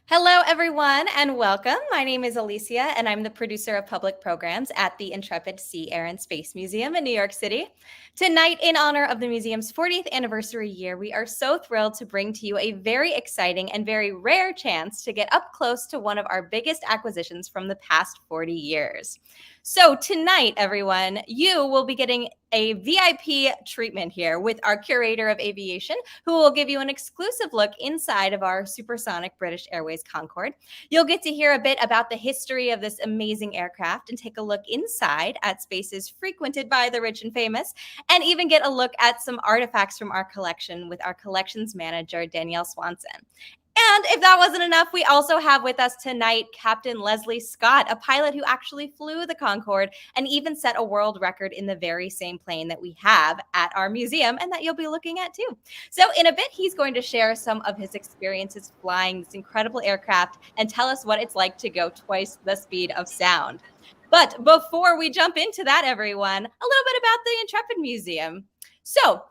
Hello, everyone, and welcome. My name is Alicia, and I'm the producer of public programs at the Intrepid Sea, Air, and Space Museum in New York City. Tonight, in honor of the museum's 40th anniversary year, we are so thrilled to bring to you a very exciting and very rare chance to get up close to one of our biggest acquisitions from the past 40 years. So tonight, everyone, you will be getting a VIP treatment here with our Curator of Aviation, who will give you an exclusive look inside of our supersonic British Airways Concorde. You'll get to hear a bit about the history of this amazing aircraft and take a look inside at spaces frequented by the rich and famous, and even get a look at some artifacts from our collection with our collections manager, Danielle Swanson. And if that wasn't enough, we also have with us tonight Captain Leslie Scott, a pilot who actually flew the Concorde and even set a world record in the very same plane that we have at our museum and that you'll be looking at too. So in a bit, he's going to share some of his experiences flying this incredible aircraft and tell us what it's like to go twice the speed of sound. But before we jump into that, everyone, a little bit about the Intrepid Museum. So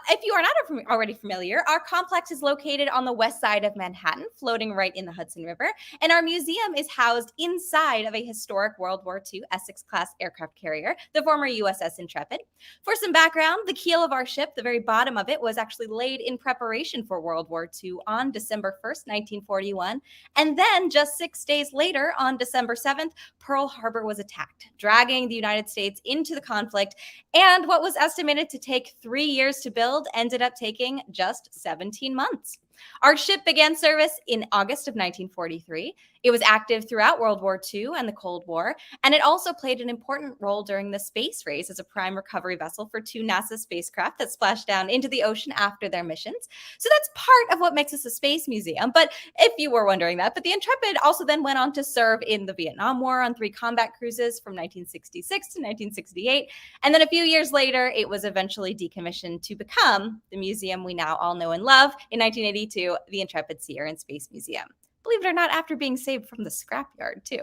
if you are not already familiar, our complex is located on the west side of Manhattan, floating right in the Hudson River, and our museum is housed inside of a historic World War II Essex-class aircraft carrier, the former USS Intrepid. For some background, the keel of our ship, the very bottom of it, was actually laid in preparation for World War II on December 1st, 1941, and then just 6 days later, on December 7th, Pearl Harbor was attacked, dragging the United States into the conflict, and what was estimated to take 3 years to build ended up taking just 17 months. Our ship began service in August of 1943. It was active throughout World War II and the Cold War, and it also played an important role during the space race as a prime recovery vessel for 2 NASA spacecraft that splashed down into the ocean after their missions. So that's part of what makes us a space museum. But if you were wondering that, but the Intrepid also then went on to serve in the Vietnam War on 3 combat cruises from 1966 to 1968. And then a few years later, it was eventually decommissioned to become the museum we now all know and love in 1982, the Intrepid Sea, Air, and Space Museum. Believe it or not, after being saved from the scrapyard, too.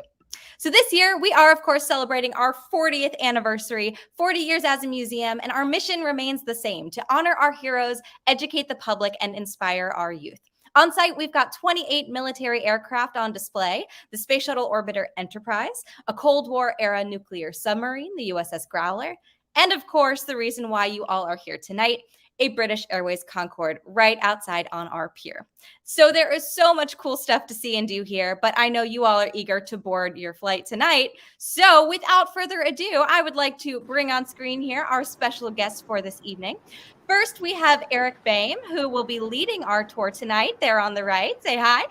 So this year, we are, of course, celebrating our 40th anniversary, 40 years as a museum, and our mission remains the same: to honor our heroes, educate the public, and inspire our youth. On site, we've got 28 military aircraft on display: the Space Shuttle Orbiter Enterprise, a Cold War-era nuclear submarine, the USS Growler, and of course, the reason why you all are here tonight, a British Airways Concorde right outside on our pier. So there is so much cool stuff to see and do here, but I know you all are eager to board your flight tonight. So without further ado, I would like to bring on screen here our special guests for this evening. First, we have Eric Boehm, who will be leading our tour tonight. There on the right. Say hi.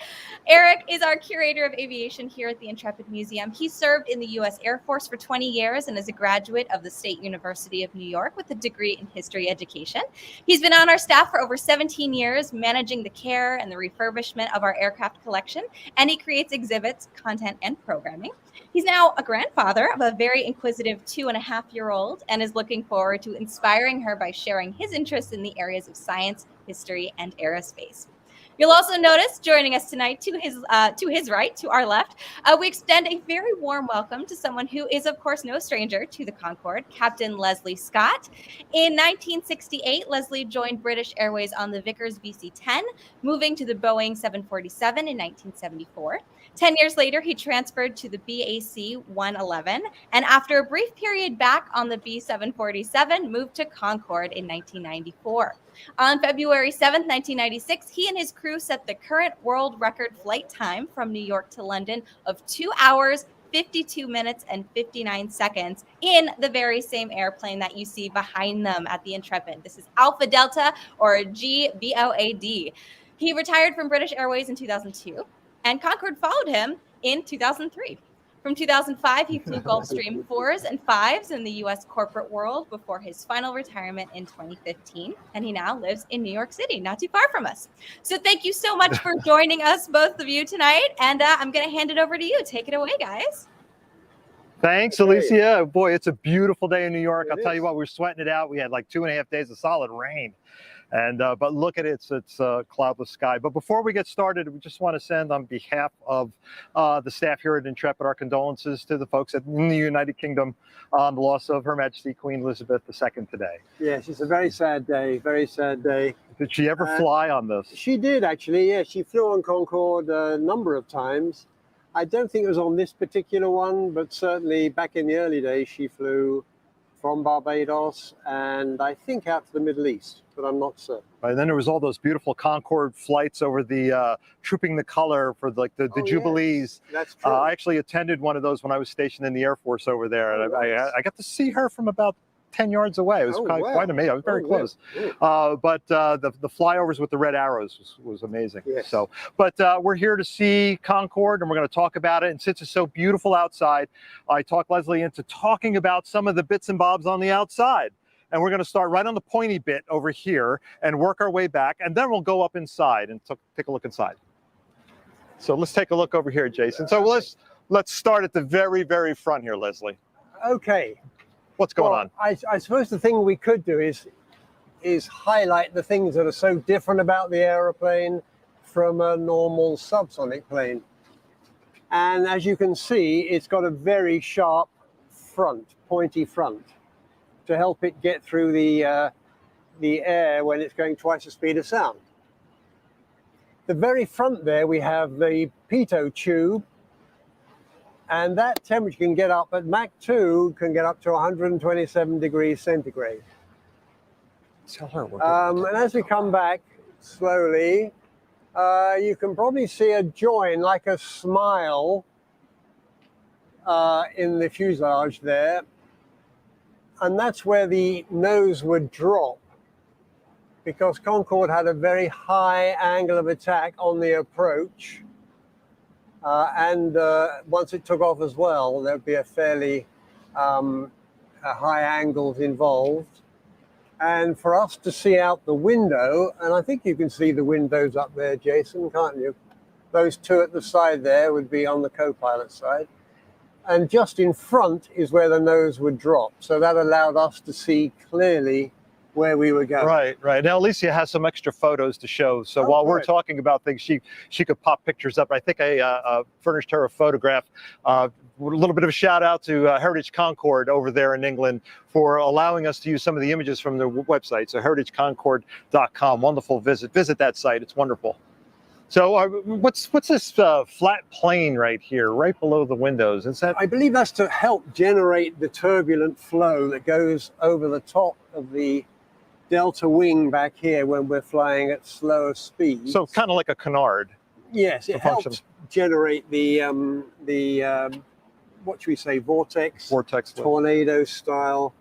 Eric is our Curator of Aviation here at the Intrepid Museum. He served in the U.S. Air Force for 20 years and is a graduate of the State University of New York with a degree in history education. He's been on our staff for over 17 years, managing the care and the refurbishment of our aircraft collection, and he creates exhibits, content, and programming. He's now a grandfather of a very inquisitive 2.5-year-old and is looking forward to inspiring her by sharing his interests in the areas of science, history, and aerospace. You'll also notice joining us tonight to his right, to our left, we extend a very warm welcome to someone who is, of course, no stranger to the Concorde, Captain Leslie Scott. In 1968, Leslie joined British Airways on the Vickers BC-10, moving to the Boeing 747 in 1974. 10 years later, he transferred to the BAC-111, and after a brief period back on the B-747, moved to Concorde in 1994. On February 7th, 1996, he and his crew set the current world record flight time from New York to London of 2 hours, 52 minutes, and 59 seconds in the very same airplane that you see behind them at the Intrepid. This is Alpha Delta, or G-BOAD. He retired from British Airways in 2002, and Concorde followed him in 2003. From 2005, he flew Gulfstream 4s and 5s in the U.S. corporate world before his final retirement in 2015, and he now lives in New York City, not too far from us. So thank you so much for joining us, both of you, tonight, and I'm going to hand it over to you. Take it away, guys. Thanks, Alicia. Boy, it's a beautiful day in New York. I'll tell you what, we're sweating it out. We had like 2.5 days of solid rain. But look at it, it's a cloudless sky. But before we get started, we just want to send on behalf of the staff here at Intrepid our condolences to the folks in the United Kingdom on the loss of Her Majesty Queen Elizabeth II today. Yes, it's a very sad day, very sad day. Did she ever fly on this? She did, actually. Yeah, she flew on Concorde a number of times. I don't think it was on this particular one, but certainly back in the early days, she flew from Barbados and I think out to the Middle East, but I'm not certain. Right, and then there was all those beautiful Concorde flights over the Trooping the Color for like the Jubilees. Yes, that's true. I actually attended one of those when I was stationed in the Air Force over there, and I got to see her from about 10 yards away. It was quite amazing. I was very close. But the flyovers with the red arrows was amazing. Yes. So, but we're here to see Concorde, and we're going to talk about it. And since it's so beautiful outside, I talked Leslie into talking about some of the bits and bobs on the outside. And we're going to start right on the pointy bit over here and work our way back, and then we'll go up inside and take a look inside. So let's take a look over here, Jason. So let's start at the very, very front here, Leslie. Okay. What's going on? I suppose the thing we could do is highlight the things that are so different about the aeroplane from a normal subsonic plane. And as you can see, it's got a very sharp front, pointy front, to help it get through the air when it's going twice the speed of sound. The very front there, we have the pitot tube, and that temperature can get up at Mach 2, can get up to 127 degrees centigrade. Tell her and as we come back slowly, you can probably see a join, like a smile, in the fuselage there. And that's where the nose would drop, because Concorde had a very high angle of attack on the approach. And once it took off as well, there'd be a fairly high angles involved. And for us to see out the window, and I think you can see the windows up there, Jason, can't you? Those two at the side there would be on the co-pilot side. And just in front is where the nose would drop. So that allowed us to see clearly where we were going. Right. Now, Alicia has some extra photos to show. So while we're talking about things, she could pop pictures up. I think I furnished her a photograph. A little bit of a shout out to Heritage Concorde over there in England for allowing us to use some of the images from their website. So heritageconcorde.com. Wonderful visit. Visit that site. It's wonderful. So what's this flat plane right here, right below the windows? Is that? I believe that's to help generate the turbulent flow that goes over the top of the delta wing back here when we're flying at slower speeds. So kind of like a canard. Yes, it helps generate the what should we say, vortex tornado style.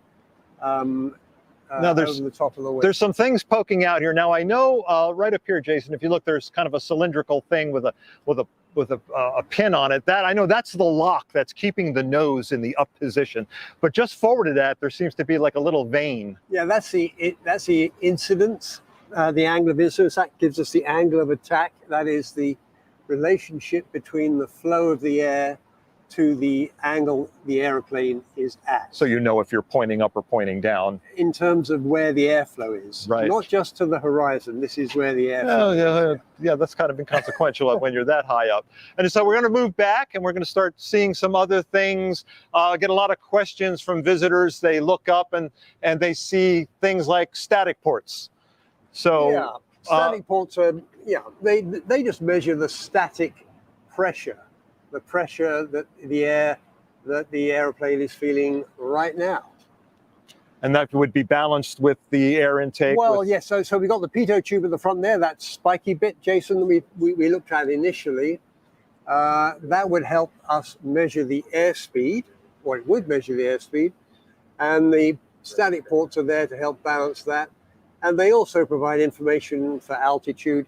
Now over the top of the wing. There's some things poking out here. Now I know right up here, Jason, if you look, there's kind of a cylindrical thing with a pin on it. That I know that's the lock that's keeping the nose in the up position. But just forward of that, there seems to be like a little vane. Yeah, that's the incidence, the angle of incidence. That gives us the angle of attack. That is the relationship between the flow of the air to the angle the airplane is at. So you know if you're pointing up or pointing down. In terms of where the airflow is. Right. Not just to the horizon. This is where the airflow is. Yeah, that's kind of inconsequential when you're that high up. And so we're going to move back and we're going to start seeing some other things. Get a lot of questions from visitors. They look up and they see things like static ports. So yeah, static ports are, they just measure the static pressure. The pressure that the airplane is feeling right now. And that would be balanced with the air intake? Well, yes. So we got the pitot tube at the front there, that spiky bit, Jason, we looked at initially. That would help us measure the airspeed, or it would measure the airspeed. And the static ports are there to help balance that. And they also provide information for altitude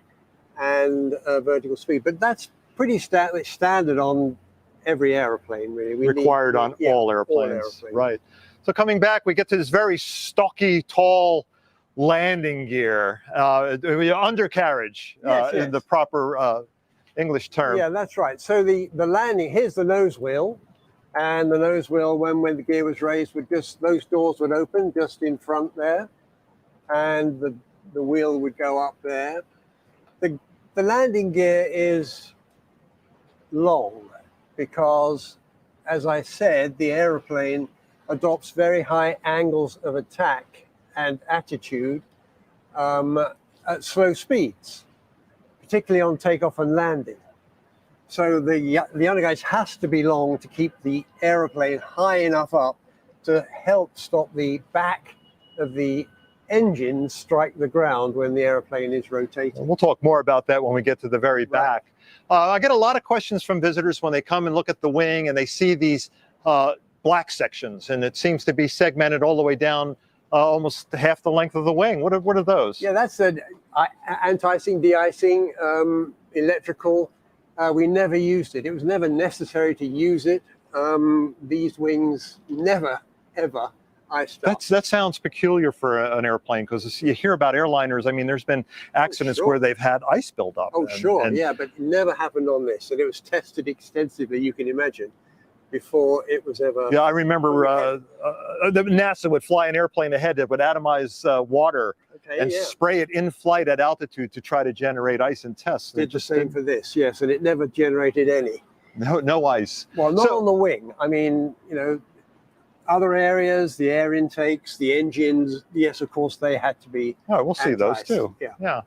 and vertical speed. But that's pretty standard on every airplane, really. Required on all airplanes. Right. So coming back, we get to this very stocky, tall landing gear, undercarriage in the proper English term. Yeah, that's right. So the landing, here's the nose wheel. And the nose wheel, when the gear was raised, those doors would open just in front there. And the wheel would go up there. The landing gear is long because, as I said, the aeroplane adopts very high angles of attack and attitude at slow speeds, particularly on takeoff and landing. So the underguise has to be long to keep the aeroplane high enough up to help stop the back of the engine strike the ground when the airplane is rotating. We'll talk more about that when we get to the very back. I get a lot of questions from visitors when they come and look at the wing and they see these black sections, and it seems to be segmented all the way down almost half the length of the wing. What are those? Yeah, that's anti-icing, de-icing, electrical. We never used it. It was never necessary to use it. These wings never, ever iced up. That sounds peculiar for an airplane, because you hear about airliners. I mean, there's been accidents where they've had ice buildup. Oh, sure, yeah, but it never happened on this. And it was tested extensively, you can imagine, before it was ever... Yeah, I remember NASA would fly an airplane ahead that would atomize water and spray it in flight at altitude to try to generate ice and tests. Did the same for this, yes, and it never generated any. No ice. Well, not on the wing. I mean, you know, other areas, the air intakes, the engines, yes, of course, they had to be. Oh, we'll see those too. Yeah.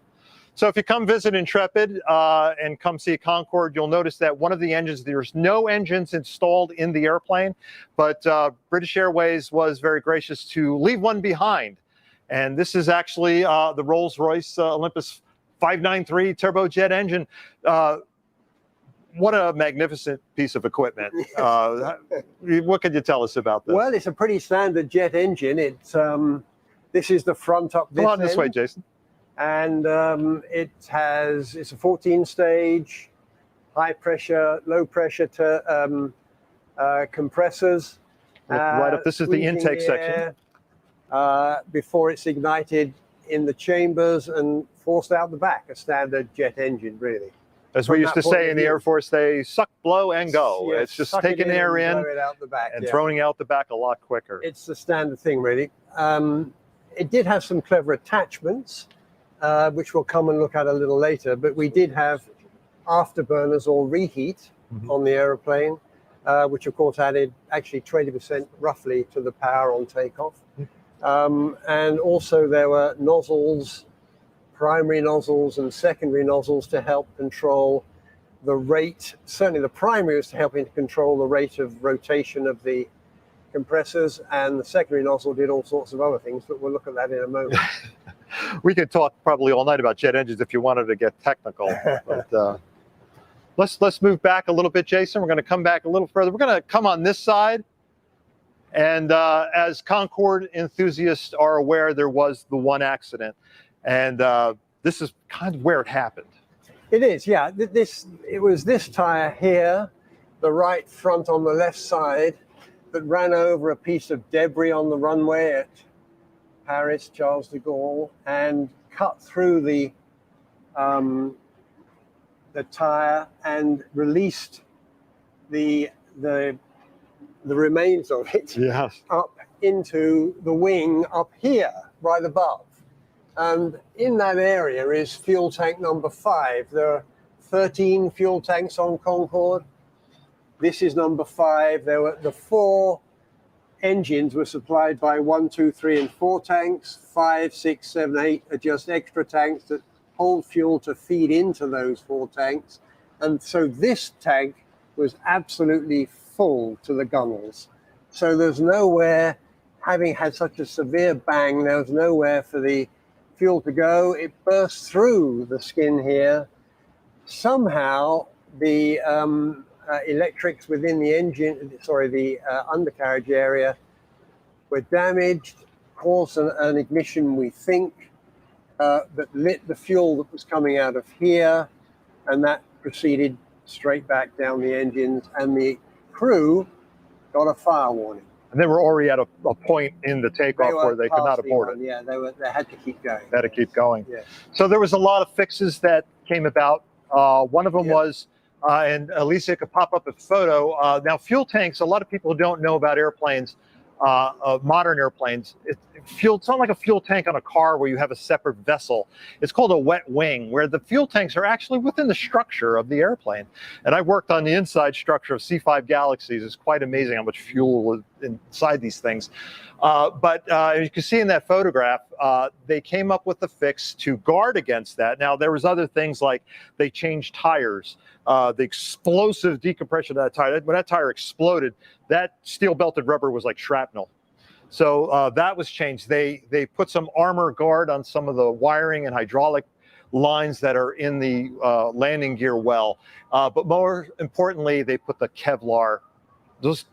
So if you come visit Intrepid and come see Concorde, you'll notice that one of the engines, there's no engines installed in the airplane, but British Airways was very gracious to leave one behind. And this is actually the Rolls-Royce Olympus 593 turbojet engine. What a magnificent piece of equipment. What could you tell us about this? Well, it's a pretty standard jet engine. It's this is the front up this Come on this end. way, Jason. And it's a 14-stage, high pressure, low pressure compressors. Right up, this is the intake section. Before it's ignited in the chambers and forced out the back, a standard jet engine, really. As we used to say in the Air Force, they suck, blow, and go. Yes, it's just taking air in and throwing out the back a lot quicker. It's the standard thing, really. It did have some clever attachments, which we'll come and look at a little later, but we did have afterburners or reheat on the aeroplane, which of course added actually 20% roughly to the power on takeoff. And also there were nozzles, primary nozzles and secondary nozzles to help control the rate. Certainly the primary was to help control the rate of rotation of the compressors, and the secondary nozzle did all sorts of other things, but we'll look at that in a moment. We could talk probably all night about jet engines if you wanted to get technical. But let's move back a little bit, Jason. We're going to come back a little further. We're going to come on this side. And as Concorde enthusiasts are aware, there was the one accident. And this is kind of where it happened. It is, yeah. It was this tire here, the right front on the left side, that ran over a piece of debris on the runway at Paris, Charles de Gaulle, and cut through the tire and released the remains of it up into the wing up here, right above. And in that area is fuel tank number 5. There are 13 fuel tanks on Concorde. This is number 5. There were the 4 engines were supplied by 1, 2, 3, and 4 tanks. 5, 6, 7, 8 are just extra tanks that hold fuel to feed into those 4 tanks. And so this tank was absolutely full to the gunnels. So there's nowhere, having had such a severe bang, there was nowhere for the fuel to go. It burst through the skin here. Somehow the electrics within the engine, the undercarriage area were damaged, caused an ignition, we think, that lit the fuel that was coming out of here, and that proceeded straight back down the engines, and the crew got a fire warning. And they were already at a point in the takeoff where they could not abort it. Yeah, they had to keep going. They had to keep going. Yeah. So there was a lot of fixes that came about. One of them was, and Alicia could pop up a photo. Now, fuel tanks, a lot of people don't know about airplanes, modern airplanes. It's not like a fuel tank on a car where you have a separate vessel. It's called a wet wing, where the fuel tanks are actually within the structure of the airplane. And I worked on the inside structure of C-5 Galaxies. It's quite amazing how much fuel inside these things. But you can see in that photograph, they came up with a fix to guard against that. Now, there was other things like they changed tires. The explosive decompression of that tire, when that tire exploded, that steel belted rubber was like shrapnel. So that was changed. They put some armor guard on some of the wiring and hydraulic lines that are in the landing gear well. But more importantly, they put the Kevlar, those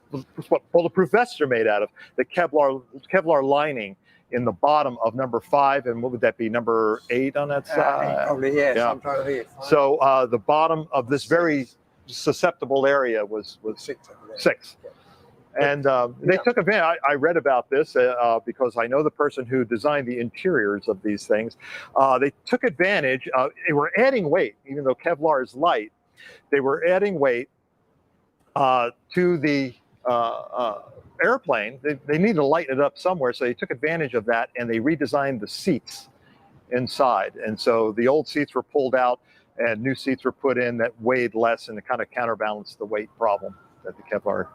what bulletproof vests are made out of, the Kevlar lining in the bottom of number 5, and what would that be, number 8 on that side? Probably, yes. Yeah. I'm trying to think. So the bottom of this very susceptible area was 6. And they took advantage. I read about this because I know the person who designed the interiors of these things. They took advantage. They were adding weight, even though Kevlar is light. They were adding weight to the airplane. They needed to lighten it up somewhere, so they took advantage of that, and they redesigned the seats inside. And so the old seats were pulled out, and new seats were put in that weighed less, and to kind of counterbalance the weight problem that the Kevlar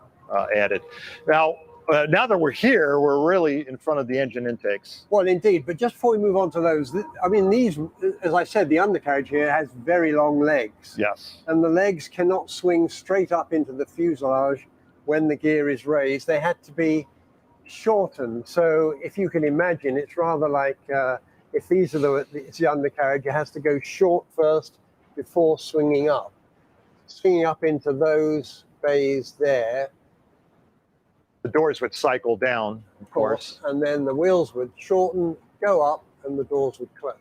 added. Now that we're here, we're really in front of the engine intakes. Well, indeed. But just before we move on to those, I mean, these, as I said, the undercarriage here has very long legs. Yes. And the legs cannot swing straight up into the fuselage when the gear is raised. They had to be shortened. So if you can imagine, it's rather like if these are it's the undercarriage, it has to go short first before swinging up into those bays there. The doors would cycle down, of course. And then the wheels would shorten, go up, and the doors would close.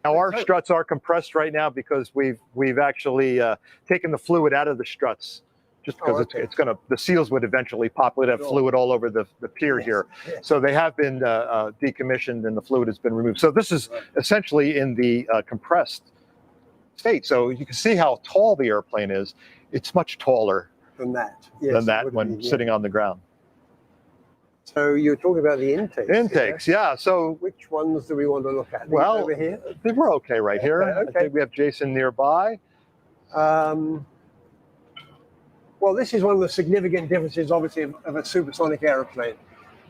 Now our struts are compressed right now because we've actually taken the fluid out of the struts, just because it's going to, the seals would eventually pop. We'd have fluid all over the pier here. Yes. So they have been decommissioned and the fluid has been removed. So this is essentially in the compressed state. So you can see how tall the airplane is. It's much taller than that, when sitting on the ground. So you're talking about the intakes. Intakes, yeah. So which ones do we want to look at? Well, over here? We're okay right here. Okay. I think we have Jason nearby. Well, this is one of the significant differences, obviously, of a supersonic aeroplane.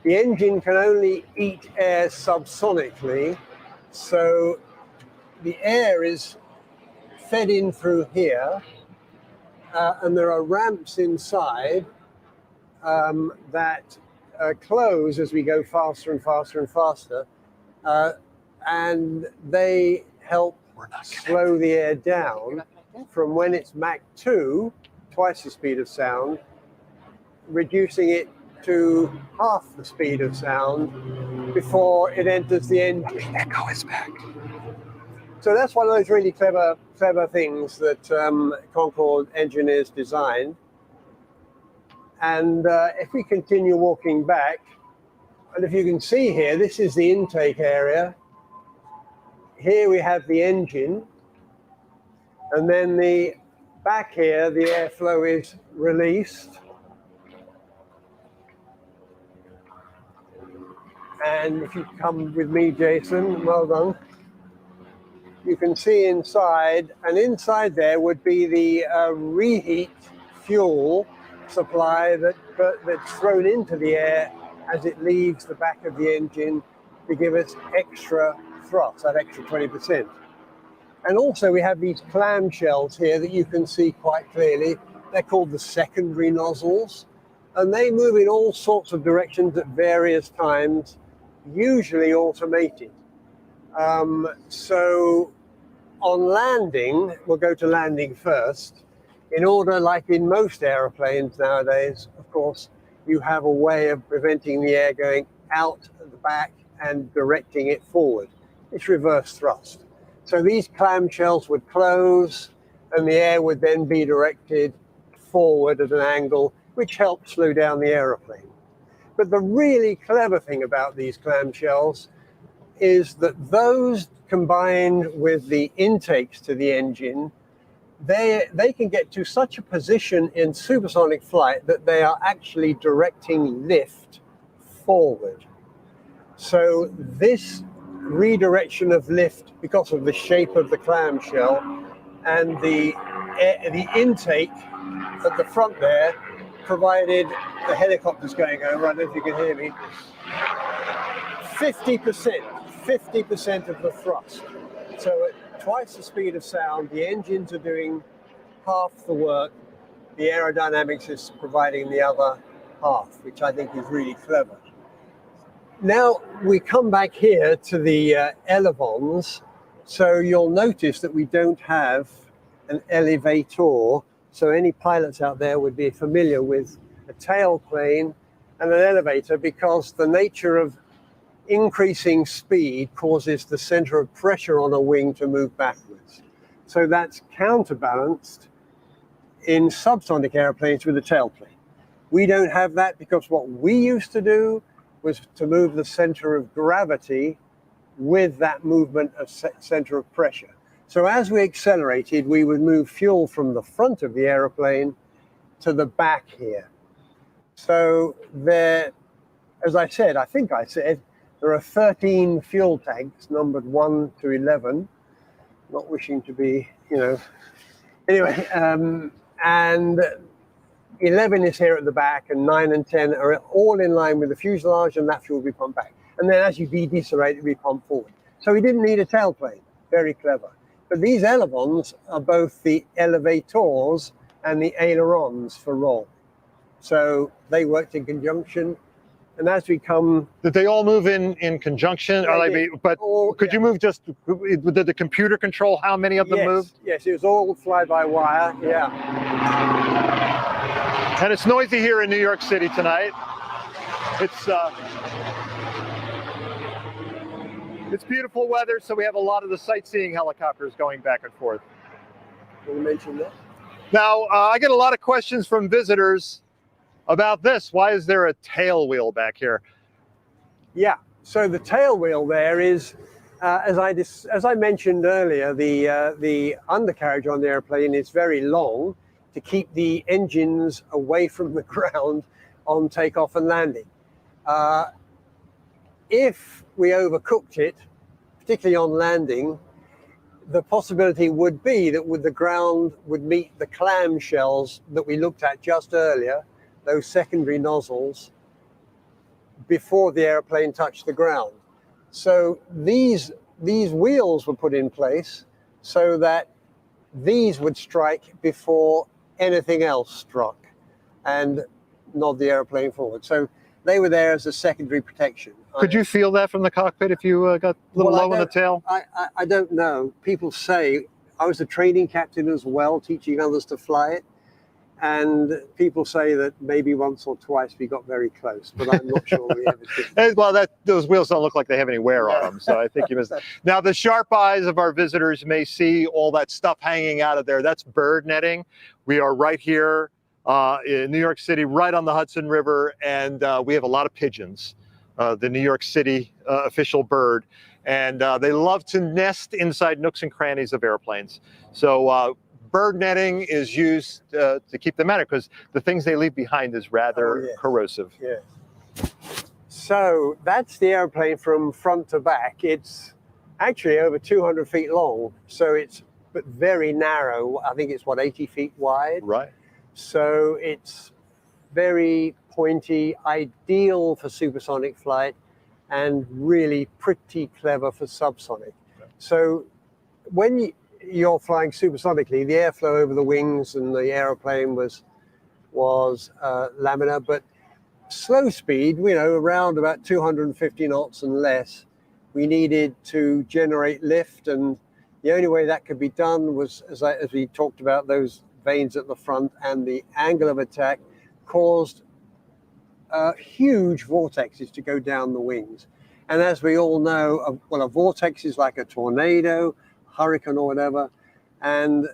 The engine can only eat air subsonically, so the air is fed in through here. And there are ramps inside that close as we go faster and faster and faster. And they help slow the air down from when it's Mach 2, twice the speed of sound, reducing it to half the speed of sound before it enters the engine. The echo is back. So that's one of those really clever things that Concorde engineers designed. And if we continue walking back, and if you can see here, this is the intake area. Here we have the engine. And then the back here, the airflow is released. And if you come with me, Jason, well done. You can see inside, and inside there would be the reheat fuel supply that's thrown into the air as it leaves the back of the engine to give us extra thrust, that extra 20%. And also we have these clamshells here that you can see quite clearly. They're called the secondary nozzles, and they move in all sorts of directions at various times, usually automated. So on landing, we'll go to landing first. In order, like in most aeroplanes nowadays, of course, you have a way of preventing the air going out at the back and directing it forward. It's reverse thrust. So these clamshells would close and the air would then be directed forward at an angle, which helps slow down the aeroplane. But the really clever thing about these clamshells is that those combined with the intakes to the engine, they can get to such a position in supersonic flight that they are actually directing lift forward. So this redirection of lift, because of the shape of the clamshell and the intake at the front there, provided the helicopter's going over, I don't know if you can hear me, 50% of the thrust. So at twice the speed of sound, the engines are doing half the work, the aerodynamics is providing the other half, which I think is really clever. Now we come back here to the elevons, so you'll notice that we don't have an elevator, so any pilots out there would be familiar with a tailplane and an elevator, because the nature of increasing speed causes the center of pressure on a wing to move backwards. So that's counterbalanced in subsonic airplanes with a tailplane. We don't have that because what we used to do was to move the center of gravity with that movement of center of pressure. So as we accelerated, we would move fuel from the front of the airplane to the back here. So there, as I said, I think I said, there are 13 fuel tanks numbered 1 to 11, not wishing to be, anyway, and 11 is here at the back, and 9 and 10 are all in line with the fuselage, and that fuel will be pumped back. And then as you decelerate, it will be pumped forward. So we didn't need a tailplane. Very clever. But these elevons are both the elevators and the ailerons for roll. So they worked in conjunction. And as we come... Did they all move in conjunction? Could you move just... Did the computer control how many of them moved? Yes, it was all fly-by-wire, yeah. And it's noisy here in New York City tonight. It's beautiful weather, so we have a lot of the sightseeing helicopters going back and forth. Will you mention that? Now, I get a lot of questions from visitors about this. Why is there a tail wheel back here? Yeah, so the tail wheel there is, as I mentioned earlier, the undercarriage on the airplane is very long to keep the engines away from the ground on takeoff and landing. If we overcooked it, particularly on landing, the possibility would be that the ground would meet the clamshells that we looked at just earlier, those secondary nozzles, before the airplane touched the ground. So these wheels were put in place so that these would strike before anything else struck and nod the airplane forward. So they were there as a secondary protection. Could you feel that from the cockpit if you got a little low on the tail? I don't know. People say, I was a training captain as well, teaching others to fly it. And people say that maybe once or twice we got very close, but I'm not sure we ever did. Well, those wheels don't look like they have any wear on them, so I think you missed. Now, the sharp eyes of our visitors may see all that stuff hanging out of there. That's bird netting. We are right here in New York City, right on the Hudson River, and we have a lot of pigeons, the New York City official bird, and they love to nest inside nooks and crannies of airplanes. So bird netting is used to keep them out because the things they leave behind is rather corrosive. Yeah. So that's the airplane from front to back. It's actually over 200 feet long, so it's but very narrow. I think it's 80 feet wide. Right. So it's very pointy, ideal for supersonic flight, and really pretty clever for subsonic. Okay. So when you're flying supersonically, the airflow over the wings and the aeroplane was laminar, but slow speed, around about 250 knots and less, we needed to generate lift, and the only way that could be done was, as we talked about, those vanes at the front, and the angle of attack caused huge vortexes to go down the wings. And as we all know, a vortex is like a tornado, hurricane or whatever, and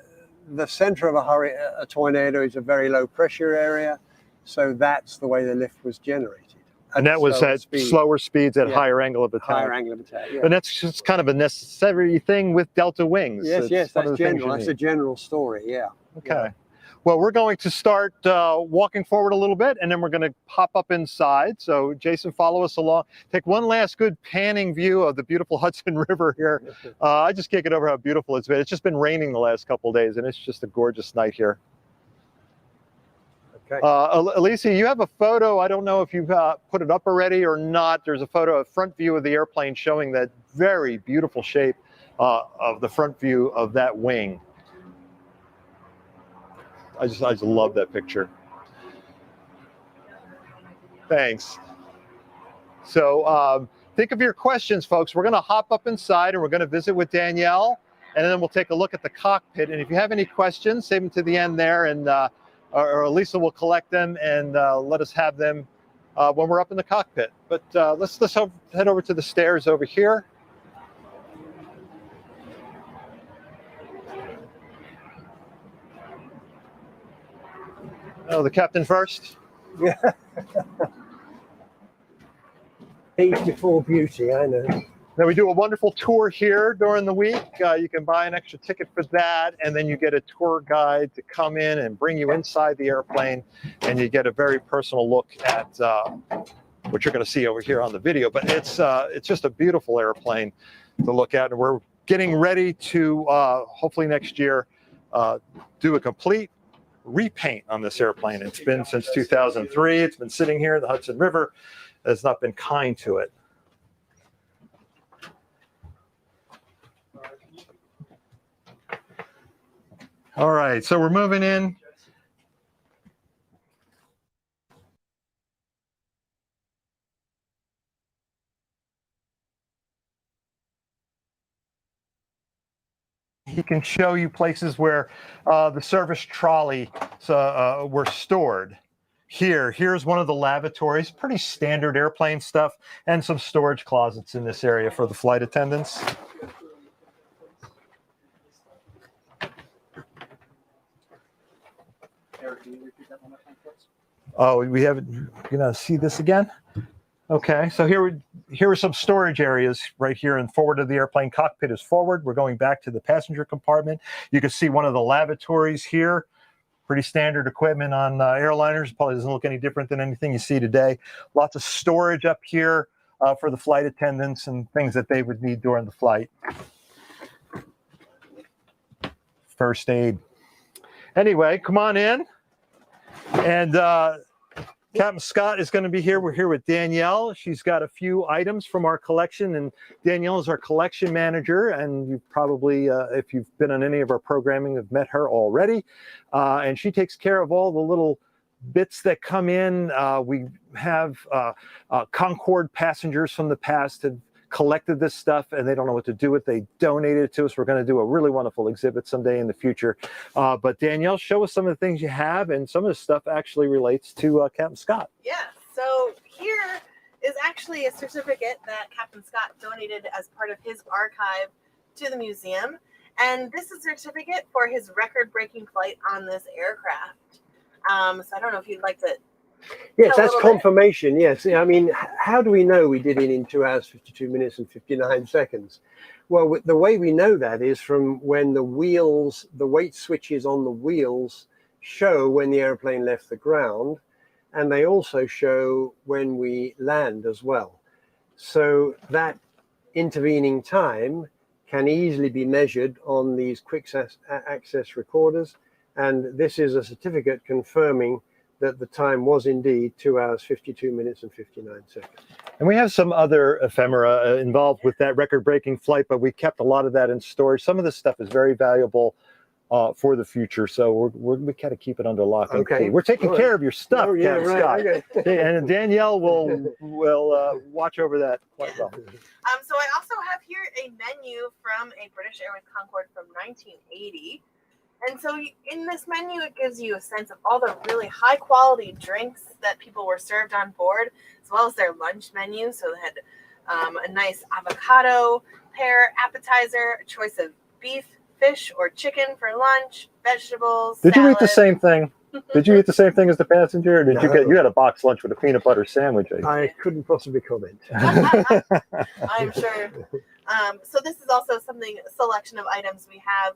the center of a tornado is a very low pressure area, so that's the way the lift was generated. And that was at slower speeds at higher angle of attack. Higher angle of attack, yeah. And that's just kind of a necessary thing with delta wings. Yes, that's general. That's a general story, yeah. Okay. Yeah. Well, we're going to start walking forward a little bit, and then we're going to pop up inside. So, Jason, follow us along. Take one last good panning view of the beautiful Hudson River here. I just can't get over how beautiful it's been. It's just been raining the last couple of days, and it's just a gorgeous night here. Okay. Alicia, you have a photo. I don't know if you've put it up already or not. There's a photo, a front view of the airplane showing that very beautiful shape of the front view of that wing. I just love that picture. Thanks. So think of your questions, folks. We're going to hop up inside and we're going to visit with Danielle, and then we'll take a look at the cockpit. And if you have any questions, save them to the end there, and or Lisa will collect them and let us have them when we're up in the cockpit. But let's head over to the stairs over here. Oh, the captain first? Yeah. Age before beauty, I know. Now we do a wonderful tour here during the week. You can buy an extra ticket for that, and then you get a tour guide to come in and bring you inside the airplane, and you get a very personal look at what you're going to see over here on the video. But it's just a beautiful airplane to look at, and we're getting ready to hopefully next year do a complete repaint on this airplane. It's been since 2003. It's been sitting here. The Hudson River has not been kind to it. All right, so we're moving in. He can show you places where the service trolley were stored. Here's one of the lavatories, pretty standard airplane stuff, and some storage closets in this area for the flight attendants. Oh, we haven't. You know, see this again? Okay, so here are some storage areas right here, and forward of the airplane. Cockpit is forward. We're going back to the passenger compartment. You can see one of the lavatories here. Pretty standard equipment on airliners. Probably doesn't look any different than anything you see today. Lots of storage up here for the flight attendants and things that they would need during the flight. First aid. Anyway, come on in. And Captain Scott is going to be here. We're here with Danielle. She's got a few items from our collection, and Danielle is our collection manager, and you've probably, if you've been on any of our programming, have met her already. And she takes care of all the little bits that come in. We have Concorde passengers from the past have collected this stuff and they don't know what to do with it. They donated it to us. We're going to do a really wonderful exhibit someday in the future. But Danielle, show us some of the things you have, and some of the stuff actually relates to Captain Scott. Yeah, so here is actually a certificate that Captain Scott donated as part of his archive to the museum. And this is a certificate for his record-breaking flight on this aircraft. So I don't know if you'd like to. Yes, that's confirmation. Yes. I mean, how do we know we did it in 2 hours, 52 minutes and 59 seconds? Well, the way we know that is from when the wheels, the weight switches on the wheels show when the airplane left the ground, and they also show when we land as well. So that intervening time can easily be measured on these quick access recorders. And this is a certificate confirming that the time was indeed 2 hours, 52 minutes and 59 seconds. And we have some other ephemera involved with that record-breaking flight, but we kept a lot of that in storage. Some of this stuff is very valuable for the future, so we kind of keep it under lock and key. We're taking care of your stuff, Captain Scott. Okay. And Danielle will watch over that quite well. So I also have here a menu from a British Airways Concorde from 1980. And so in this menu, it gives you a sense of all the really high quality drinks that people were served on board, as well as their lunch menu. So they had a nice avocado pear appetizer, a choice of beef, fish, or chicken for lunch, vegetables. Did you eat the same thing? Did you eat the same thing as the passenger, or did you had a box lunch with a peanut butter sandwich? I couldn't possibly comment. I'm sure. So this is also a selection of items we have.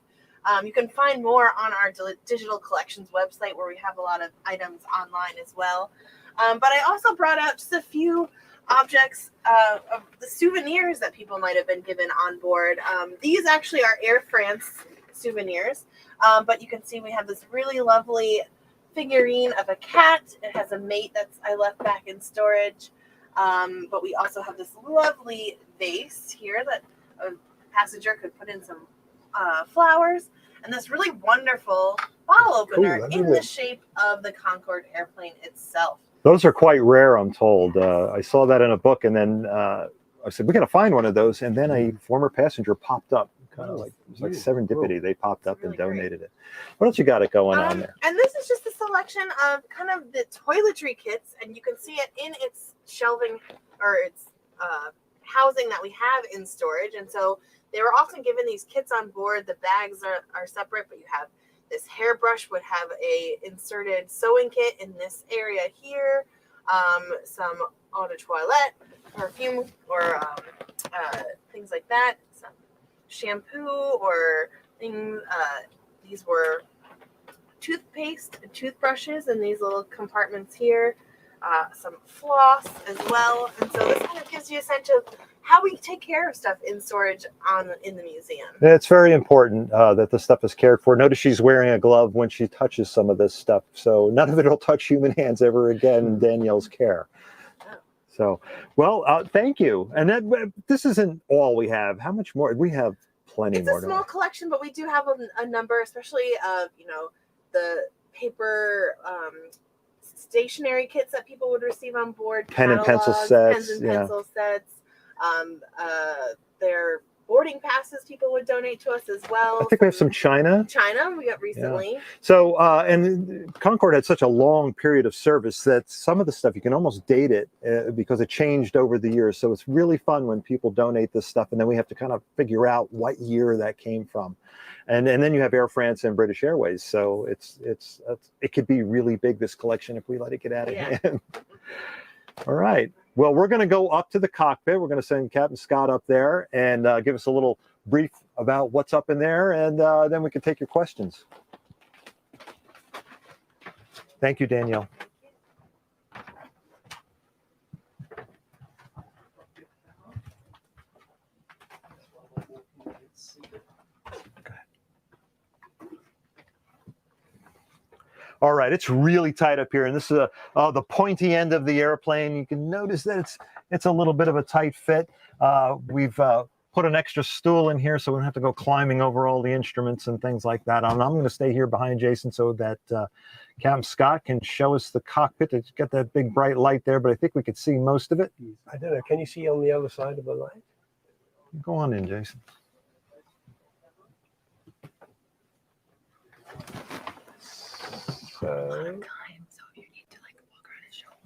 You can find more on our digital collections website, where we have a lot of items online as well. But I also brought out just a few objects of the souvenirs that people might have been given on board. These actually are Air France souvenirs, but you can see we have this really lovely figurine of a cat. It has a mate I left back in storage. But we also have this lovely vase here that a passenger could put in some flowers, and this really wonderful bottle opener in the shape of the Concorde airplane itself. Those are quite rare, I'm told. I saw that in a book, and then I said, we got to find one of those. And then a former passenger popped up, kind of like, it was like serendipity. They popped up and donated it. What else you got going on there? And this is just a selection of kind of the toiletry kits, and you can see it in its shelving or its housing that we have in storage. And so they were often given these kits on board. The bags are separate, but you have this hairbrush would have a inserted sewing kit in this area here, some eau de toilette, perfume, or things like that, some shampoo or things. These were toothpaste and toothbrushes in these little compartments here. Some floss as well. And so this kind of gives you a sense of how we take care of stuff in storage in the museum. It's very important that the stuff is cared for. Notice she's wearing a glove when she touches some of this stuff. So none of it will touch human hands ever again in Danielle's care. So, well, thank you. And this isn't all we have. How much more? We have plenty more. It's a small collection, but we do have a number, especially of, the paper stationery kits that people would receive on board. Pen and pencil sets. Pens and pencil sets. Their boarding passes people would donate to us as well. I think we have some China we got recently. Yeah. So, and Concorde had such a long period of service that some of the stuff, you can almost date it because it changed over the years. So it's really fun when people donate this stuff, and then we have to kind of figure out what year that came from. And then you have Air France and British Airways. So it could be really big, this collection, if we let it get out of hand. All right. Well, we're going to go up to the cockpit. We're going to send Captain Scott up there and give us a little brief about what's up in there, and then we can take your questions. Thank you, Danielle. All right, it's really tight up here, and this is the pointy end of the airplane. You can notice that it's a little bit of a tight fit. We've put an extra stool in here so we don't have to go climbing over all the instruments and things like that. I'm going to stay here behind Jason so that Captain Scott can show us the cockpit. It's got that big bright light there, but I think we could see most of it. I don't know. Can you see on the other side of the light? Go on in, Jason.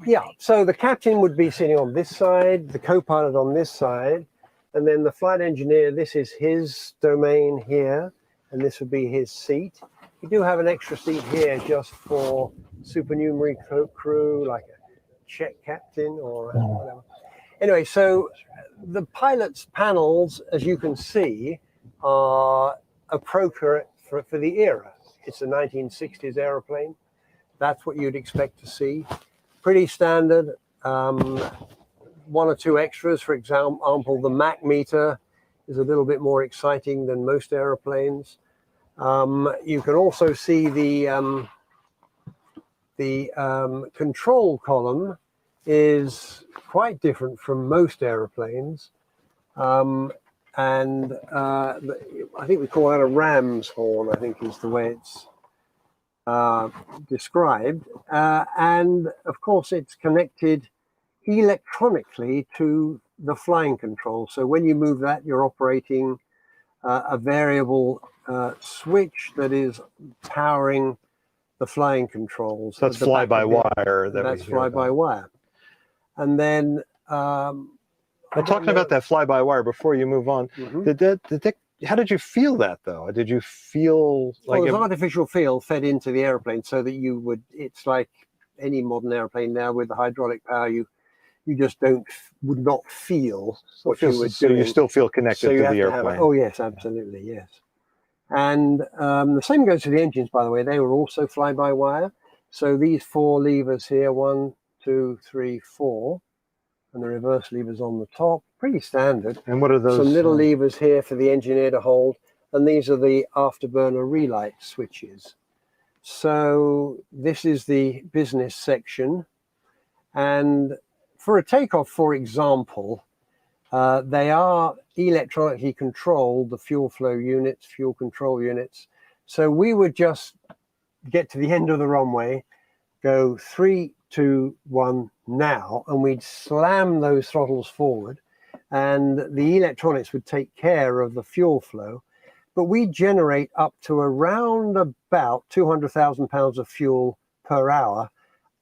Yeah, so the captain would be sitting on this side, the co-pilot on this side, and then the flight engineer, this is his domain here, and this would be his seat. We do have an extra seat here just for supernumerary crew, like a check captain or whatever. Anyway, so the pilot's panels, as you can see, are appropriate for the era. It's a 1960s aeroplane. That's what you'd expect to see. Pretty standard. One or two extras, for example, the Mach meter is a little bit more exciting than most aeroplanes. You can also see the control column is quite different from most aeroplanes. And I think we call that a ram's horn, I think is the way it's described. And of course, it's connected electronically to the flying control. So when you move that, you're operating a variable switch that is powering the flying controls. So that's fly-by-wire. That's fly-by-wire. And then talking about that fly-by-wire before you move on, how did you feel that though? Did you feel like there's artificial feel fed into the airplane so that you would, it's like any modern airplane now with the hydraulic power, you just would not feel what you were doing. So you still feel connected to the airplane. Oh yes, absolutely, yes. And the same goes to the engines, by the way. They were also fly-by-wire. So these four levers here, 1, 2, 3, 4, and the reverse levers on the top, pretty standard. And what are those? Some little levers here for the engineer to hold, and these are the afterburner relight switches. So this is the business section. And for a takeoff, for example, they are electronically controlled, the fuel flow units, fuel control units. So we would just get to the end of the runway, go 3, 2, 1 now, and we'd slam those throttles forward, and the electronics would take care of the fuel flow. But we generate up to around about 200,000 pounds of fuel per hour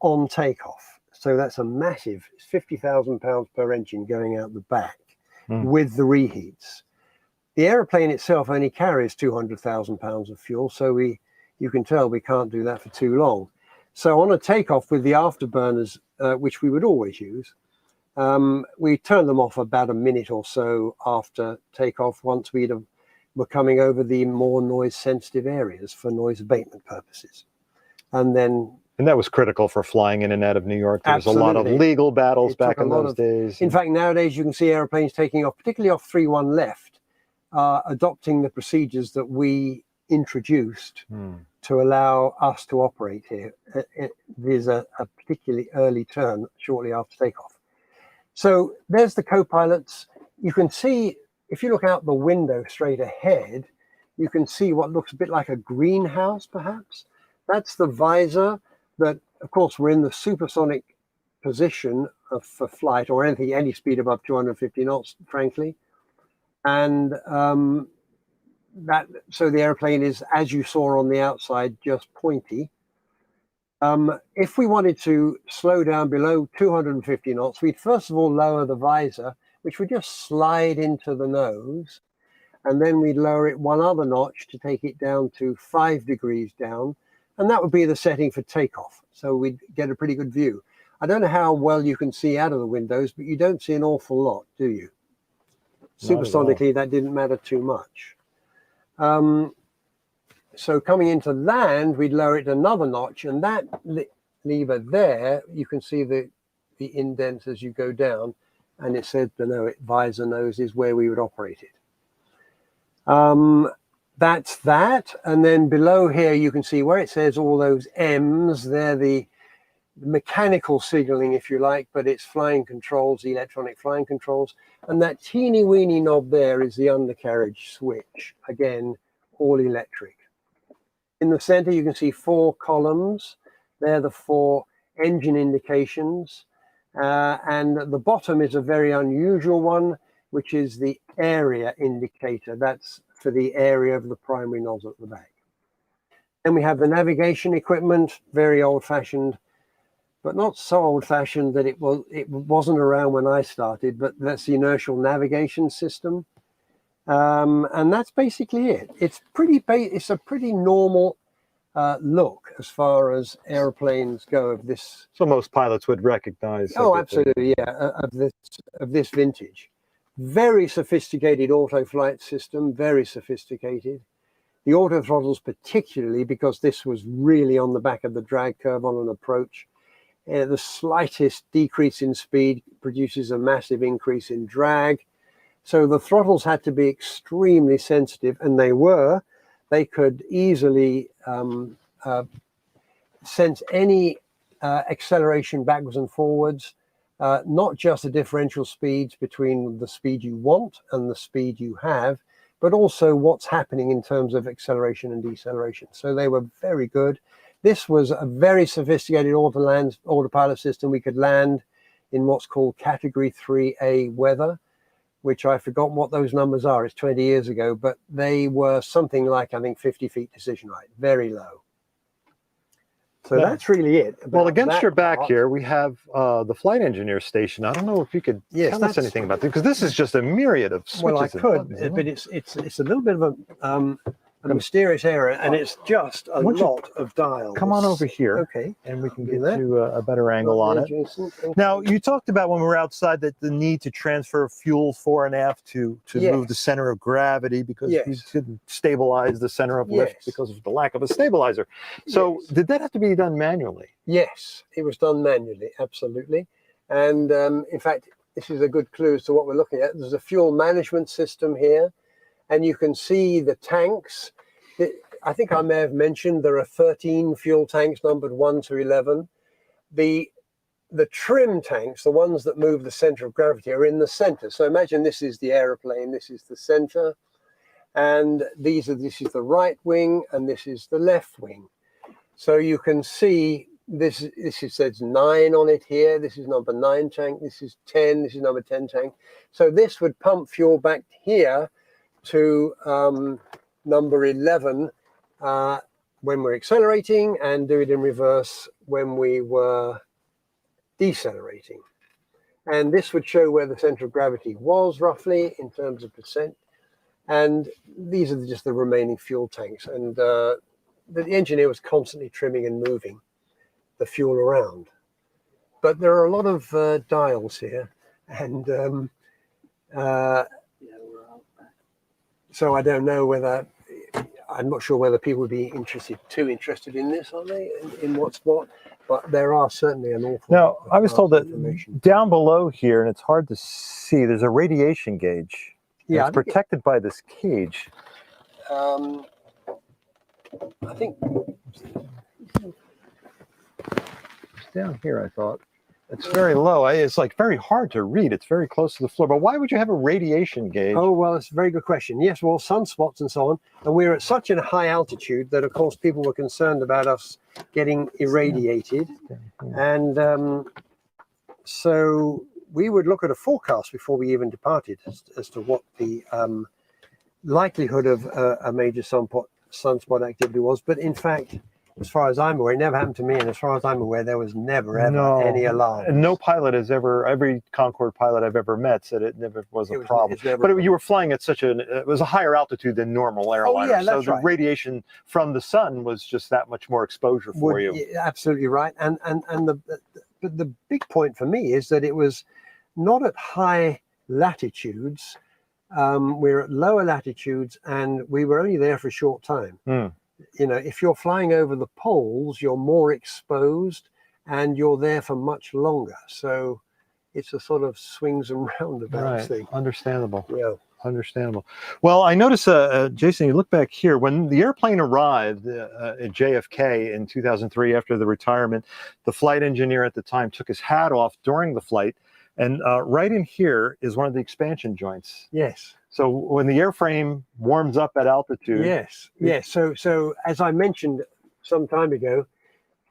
on takeoff. So that's a massive, it's 50,000 pounds per engine going out the back with the reheats. The aeroplane itself only carries 200,000 pounds of fuel, so you can tell we can't do that for too long. So on a takeoff with the afterburners, which we would always use, we turn them off about a minute or so after takeoff once were coming over the more noise sensitive areas for noise abatement purposes. And that was critical for flying in and out of New York. There was a lot of legal battles back in those days. In fact, nowadays you can see airplanes taking off, particularly off 3-1 left, adopting the procedures that we introduced to allow us to operate here. There's a particularly early turn shortly after takeoff. So there's the co-pilots. You can see, if you look out the window straight ahead, you can see what looks a bit like a greenhouse, perhaps. That's the visor that, of course, we're in the supersonic position for flight, or any speed above 250 knots, frankly. And so the airplane is, as you saw on the outside, just pointy. If we wanted to slow down below 250 knots, we'd first of all lower the visor, which would just slide into the nose, and then we'd lower it one other notch to take it down to 5 degrees down, and that would be the setting for takeoff. So we'd get a pretty good view. I don't know how well you can see out of the windows, but you don't see an awful lot, do you? Supersonically, that didn't matter too much. So coming into land, we'd lower it another notch, and that lever there, you can see the indents as you go down, and it said the visor nose is where we would operate it. That's that, and then below here you can see where it says all those M's. They're the mechanical signaling, if you like, but it's flying controls, electronic flying controls, and that teeny weeny knob there is the undercarriage switch. Again, all electric. In the center you can see 4 columns. They're the 4 engine indications, and at the bottom is a very unusual one, which is the area indicator. That's for the area of the primary nozzle at the back. Then we have the navigation equipment, very old-fashioned, but not so old-fashioned that it wasn't around when I started, but that's the inertial navigation system. And that's basically it. It's a pretty normal look as far as airplanes go of this. So most pilots would recognize. Oh, absolutely, yeah, of this vintage. Very sophisticated auto flight system, very sophisticated. The auto throttles particularly, because this was really on the back of the drag curve on an approach. The slightest decrease in speed produces a massive increase in drag. So the throttles had to be extremely sensitive, and they were. They could easily sense any acceleration backwards and forwards, not just the differential speeds between the speed you want and the speed you have, but also what's happening in terms of acceleration and deceleration. So they were very good. This was a very sophisticated autopilot system. We could land in what's called Category 3A weather, which I've forgotten what those numbers are. It's 20 years ago, but they were something like, I think, 50 feet decision height, very low. So that's really it. Well, against your back here, we have the flight engineer station. I don't know if you could tell us anything about this, because this is just a myriad of switches. Well, I could, but it's a little bit of a mysterious area, and it's just a lot of dials. Come on over here, okay, and we can get to a better angle on it. Jason, now, you talked about when we were outside that the need to transfer fuel fore and aft to move the center of gravity, because you couldn't stabilize the center of lift because of the lack of a stabilizer. So did that have to be done manually? Yes, it was done manually, absolutely. And in fact, this is a good clue as to what we're looking at. There's a fuel management system here, and you can see the tanks. I think I may have mentioned there are 13 fuel tanks numbered 1 to 11. The trim tanks, the ones that move the center of gravity, are in the center. So imagine this is the aeroplane, this is the center, and this is the right wing, and this is the left wing. So you can see this says 9 on it here. This is number 9 tank. This is 10. This is number 10 tank. So this would pump fuel back here to number 11 when we're accelerating, and do it in reverse when we were decelerating. And this would show where the center of gravity was roughly in terms of percent. And these are just the remaining fuel tanks. And the engineer was constantly trimming and moving the fuel around. But there are a lot of dials here. And so I don't know whether, I'm not sure whether people would be too interested in this, are they, in what's what? But there are certainly an awful lot. Now, I was told that down below here, and it's hard to see, there's a radiation gauge. Yeah, it's protected by this cage. I think it's down here, I thought. It's very low. It's like very hard to read. It's very close to the floor. But why would you have a radiation gauge? Oh, well, it's a very good question. Yes, well, sunspots and so on. And we're at such a high altitude that, of course, people were concerned about us getting irradiated. And so we would look at a forecast before we even departed as to what the likelihood of a major sunspot activity was. But in fact, as far as I'm aware, it never happened to me. And as far as I'm aware, there was never, ever any alarm. And no pilot has ever, every Concorde pilot I've ever met said it never was a problem. But you were flying at it was a higher altitude than normal airliner. Yeah, that's so the radiation from the sun was just that much more exposure for you. Absolutely right. And the big point for me is that it was not at high latitudes. We're at lower latitudes, and we were only there for a short time. You know, if you're flying over the poles, you're more exposed and you're there for much longer. So it's a sort of swings and roundabouts thing. Understandable. Yeah. Understandable. Well, I notice, Jason, you look back here, when the airplane arrived at JFK in 2003 after the retirement, the flight engineer at the time took his hat off during the flight. And right in here is one of the expansion joints. Yes. So when the airframe warms up at altitude. Yes. So as I mentioned some time ago,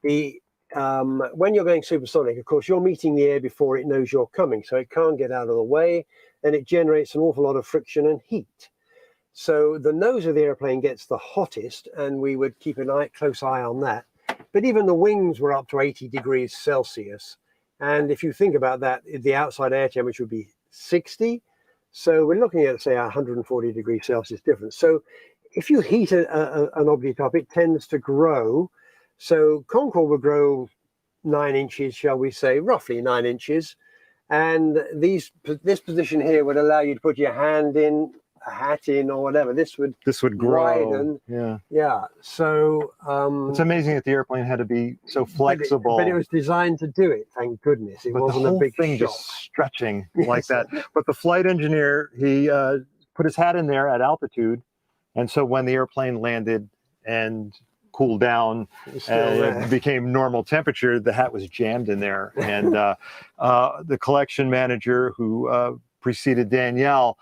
when you're going supersonic, of course, you're meeting the air before it knows you're coming, so it can't get out of the way, and it generates an awful lot of friction and heat. So the nose of the airplane gets the hottest, and we would keep a close eye on that. But even the wings were up to 80 degrees Celsius. And if you think about that, the outside air temperature would be 60. So we're looking at, say, 140 degrees Celsius difference. So if you heat an object up, it tends to grow. So Concorde will grow 9 inches, shall we say, roughly 9 inches. And this position here would allow you to put your hand in, a hat in, or whatever. This would grow. Widen. Yeah. So it's amazing that the airplane had to be so flexible. But it was designed to do it. Thank goodness. It wasn't a big thing shock. just stretching like that. But the flight engineer, he put his hat in there at altitude, and so when the airplane landed and cooled down and it became normal temperature, the hat was jammed in there. And the collection manager who preceded Danielle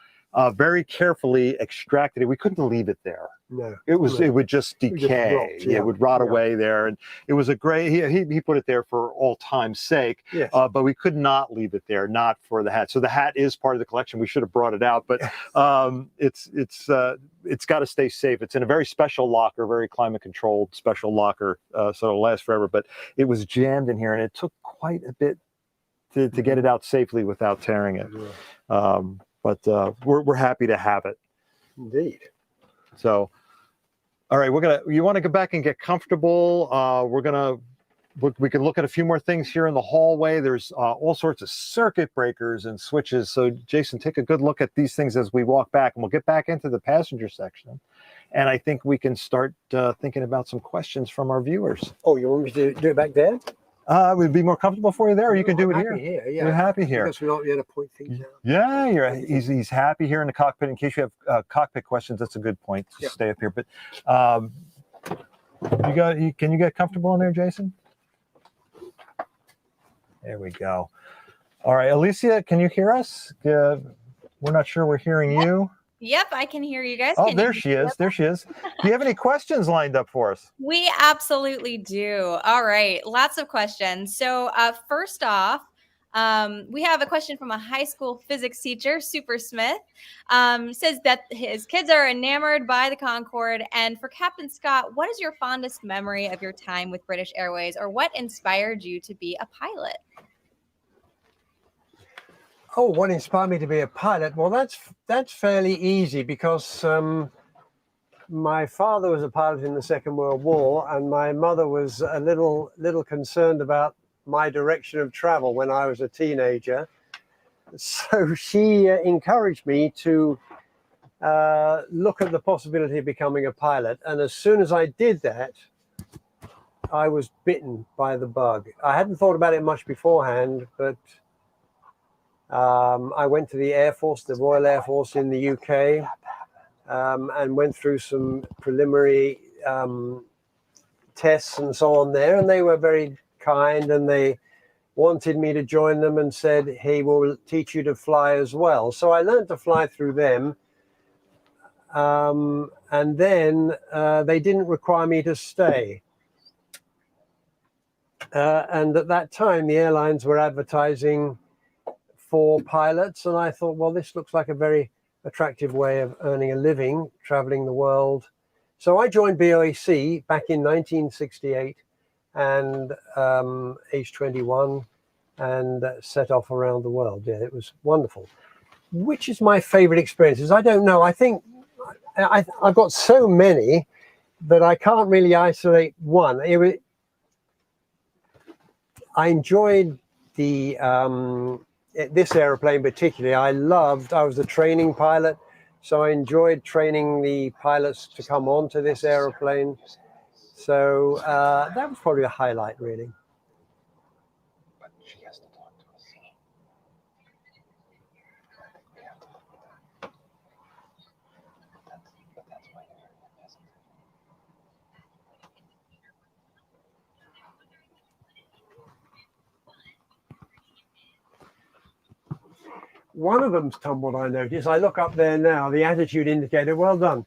very carefully extracted it. We couldn't leave it there. No, it would just decay. It would rot away there, and it was a great. He put it there for all time's sake. Yes. But we could not leave it there, not for the hat. So the hat is part of the collection. We should have brought it out, but it's got to stay safe. It's in a very special locker, very climate controlled special locker, so it'll last forever. But it was jammed in here, and it took quite a bit to get it out safely without tearing it. But we're happy to have it. Indeed. So, all right, you want to go back and get comfortable. We can look at a few more things here in the hallway. There's all sorts of circuit breakers and switches. So Jason, take a good look at these things as we walk back, and we'll get back into the passenger section. And I think we can start thinking about some questions from our viewers. Oh, you want me to do it back there? Would it be more comfortable for you there, or you can do it here? Yeah. You're happy here. Because we're not going to point things out. Yeah, he's happy here in the cockpit. In case you have cockpit questions, that's a good point to stay up here. But Can you get comfortable in there, Jason? There we go. All right, Alicia, can you hear us? We're not sure we're hearing you. Yep, I can hear you guys. Oh, Can there you she is. There she is. Do you have any questions lined up for us? We absolutely do. All right, lots of questions. So first off, we have a question from a high school physics teacher, Super Smith. Says that his kids are enamored by the Concorde. And for Captain Scott, what is your fondest memory of your time with British Airways, or what inspired you to be a pilot? Oh, what inspired me to be a pilot? Well, that's fairly easy because my father was a pilot in the Second World War, and my mother was a little concerned about my direction of travel when I was a teenager. So she encouraged me to look at the possibility of becoming a pilot. And as soon as I did that, I was bitten by the bug. I hadn't thought about it much beforehand, but I went to the Air Force, the Royal Air Force in the UK, and went through some preliminary tests and so on there. And they were very kind, and they wanted me to join them and said, he will teach you to fly as well. So I learned to fly through them. And then they didn't require me to stay. And at that time, the airlines were advertising for pilots. And I thought, well, this looks like a very attractive way of earning a living, traveling the world. So I joined BOAC back in 1968 and age 21 and set off around the world. Yeah, it was wonderful. Which is my favorite experiences? I don't know. I think I've got so many that I can't really isolate one. I enjoyed the this airplane particularly. I was a training pilot, so I enjoyed training the pilots to come onto this airplane. So that was probably a highlight, really. But she has to talk to us. But that's why you're here, isn't it? One of them's tumbled, I noticed. I look up there now, the attitude indicator, well done.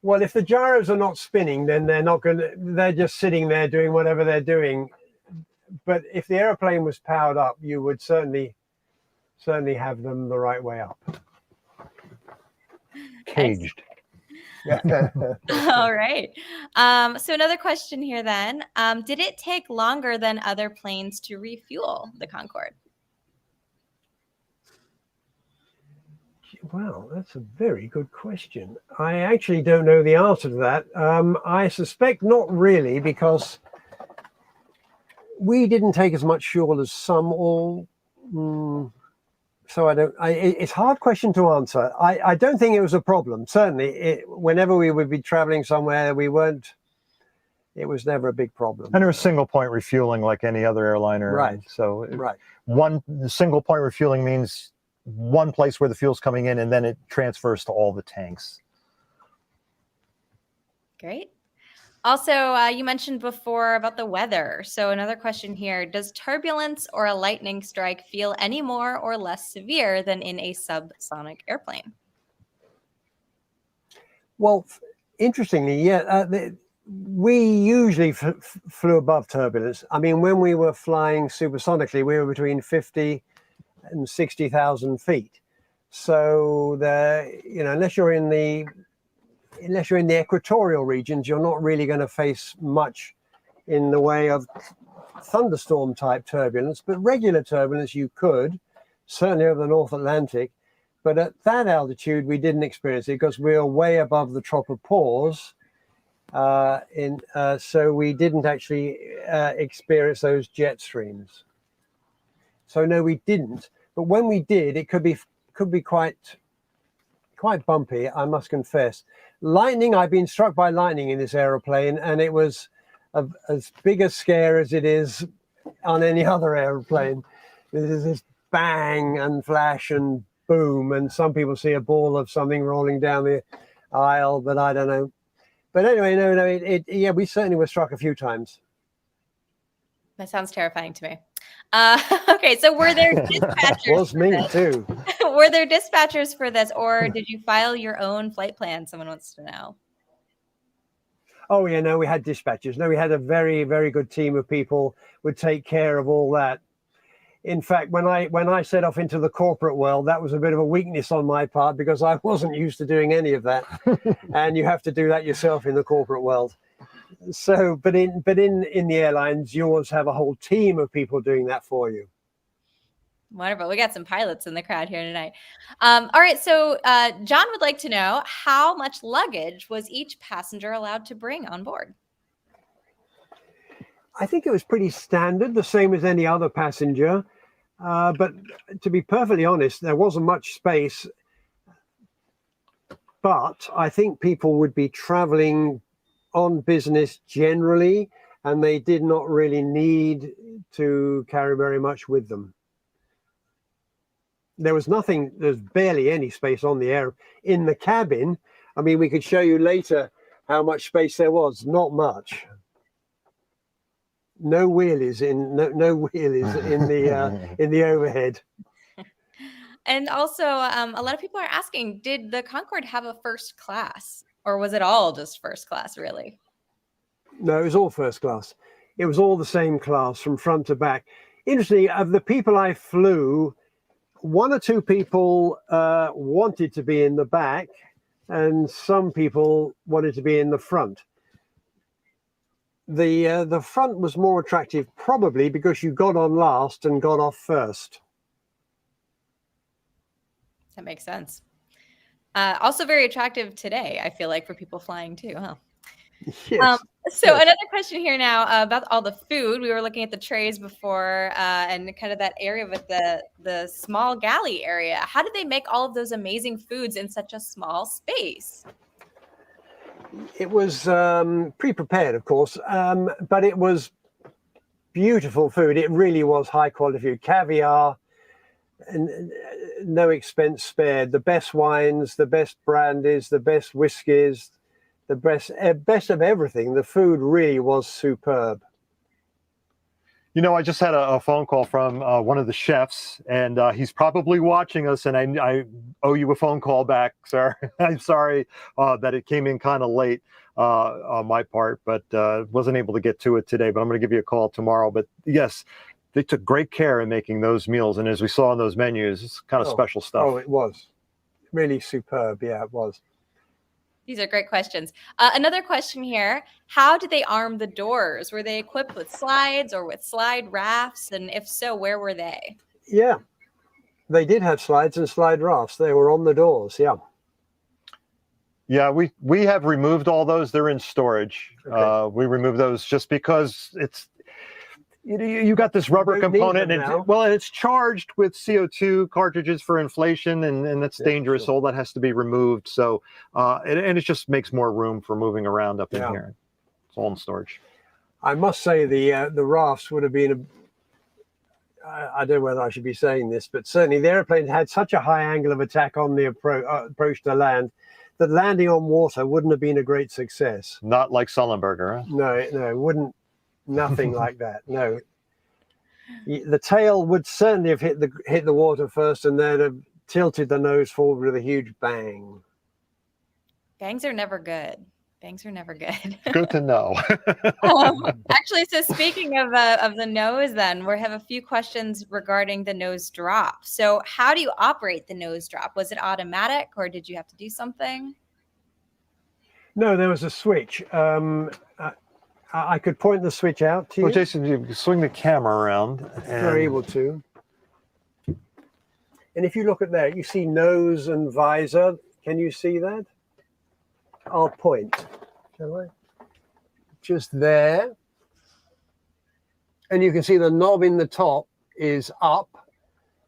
Well, if the gyros are not spinning, then they're just sitting there doing whatever they're doing. But if the airplane was powered up, you would certainly have them the right way up. Caged. All right. So another question here then. Did it take longer than other planes to refuel the Concorde? Well, that's a very good question. I actually don't know the answer to that. I suspect not really, because we didn't take as much fuel as some, so it's a hard question to answer. I don't think it was a problem. Certainly, whenever we would be traveling somewhere, it was never a big problem. And there was single point refueling like any other airliner. Right. So right. One single point refueling means one place where the fuel's coming in, and then it transfers to all the tanks. Great. Also, you mentioned before about the weather. So another question here, does turbulence or a lightning strike feel any more or less severe than in a subsonic airplane? Well, interestingly, yeah, we usually flew above turbulence. I mean, when we were flying supersonically, we were between 50 and 60,000 feet. So unless you're in the equatorial regions, you're not really going to face much in the way of thunderstorm type turbulence, but regular turbulence you could, certainly over the North Atlantic. But at that altitude, we didn't experience it because we were way above the tropopause. So we didn't actually experience those jet streams. So no, we didn't. But when we did, it could be quite bumpy, I must confess. Lightning, I've been struck by lightning in this aeroplane, and it was as big a scare as it is on any other aeroplane. There's this bang and flash and boom, and some people see a ball of something rolling down the aisle, but I don't know. But anyway, no, yeah, we certainly were struck a few times. That sounds terrifying to me. Okay, so were there dispatchers? Was me too. Were there dispatchers for this, or did you file your own flight plan? Someone wants to know. Oh yeah, no, we had dispatchers. No, we had a very, very good team of people would take care of all that. In fact, when I set off into the corporate world, that was a bit of a weakness on my part because I wasn't used to doing any of that, and you have to do that yourself in the corporate world. So, but in the airlines, you always have a whole team of people doing that for you. Wonderful. We got some pilots in the crowd here tonight. All right. So John would like to know, how much luggage was each passenger allowed to bring on board? I think it was pretty standard, the same as any other passenger. But to be perfectly honest, there wasn't much space. But I think people would be traveling on business generally, and they did not really need to carry very much with them. There's barely any space on in the cabin. I mean, we could show you later how much space there was. Not much. No wheelies in the overhead. And also, a lot of people are asking, did the Concorde have a first class, or was it all just first class, really? No, it was all first class. It was all the same class from front to back. Interestingly, of the people I flew, one or two people wanted to be in the back, and some people wanted to be in the front. The front was more attractive, probably because you got on last and got off first. That makes sense. Also very attractive today, I feel like, for people flying too, huh? Yes. So another question here now about all the food. We were looking at the trays before and kind of that area with the small galley area. How did they make all of those amazing foods in such a small space? It was pre-prepared, of course, but it was beautiful food. It really was high quality food. Caviar, and no expense spared. The best wines, the best brandies, the best whiskies, the best of everything. The food really was superb. You know, I just had a phone call from one of the chefs, and he's probably watching us, and I owe you a phone call back, sir. I'm sorry that it came in kind of late on my part, but wasn't able to get to it today, but I'm going to give you a call tomorrow. But yes, they took great care in making those meals, and as we saw in those menus, it's kind of special stuff. Oh, it was really superb. Yeah, it was. These are great questions. Another question here. How did they arm the doors? Were they equipped with slides or with slide rafts? And if so, where were they? Yeah, they did have slides and slide rafts. They were on the doors, yeah. Yeah, we have removed all those. They're in storage. Okay. We removed those just because it's, you got this rubber component, and it's charged with CO2 cartridges for inflation, and that's dangerous. Sure. All that has to be removed. So, and it just makes more room for moving around up in here. It's all in storage. I must say the rafts would have been I don't know whether I should be saying this, but certainly the airplane had such a high angle of attack on the approach to land that landing on water wouldn't have been a great success. Not like Sullenberger, huh? No, it wouldn't. Nothing like that. No, the tail would certainly have hit the water first, and then have tilted the nose forward with a huge bang. Bangs are never good. Bangs are never good. Good to know. Actually, so speaking of the nose, then we have a few questions regarding the nose drop. So, how do you operate the nose drop? Was it automatic, or did you have to do something? No, there was a switch. I could point the switch out to you. Well, Jason, you swing the camera around. And... You're able to. And if you look at there, you see nose and visor. Can you see that? I'll point. Shall I? Just there. And you can see the knob in the top is up.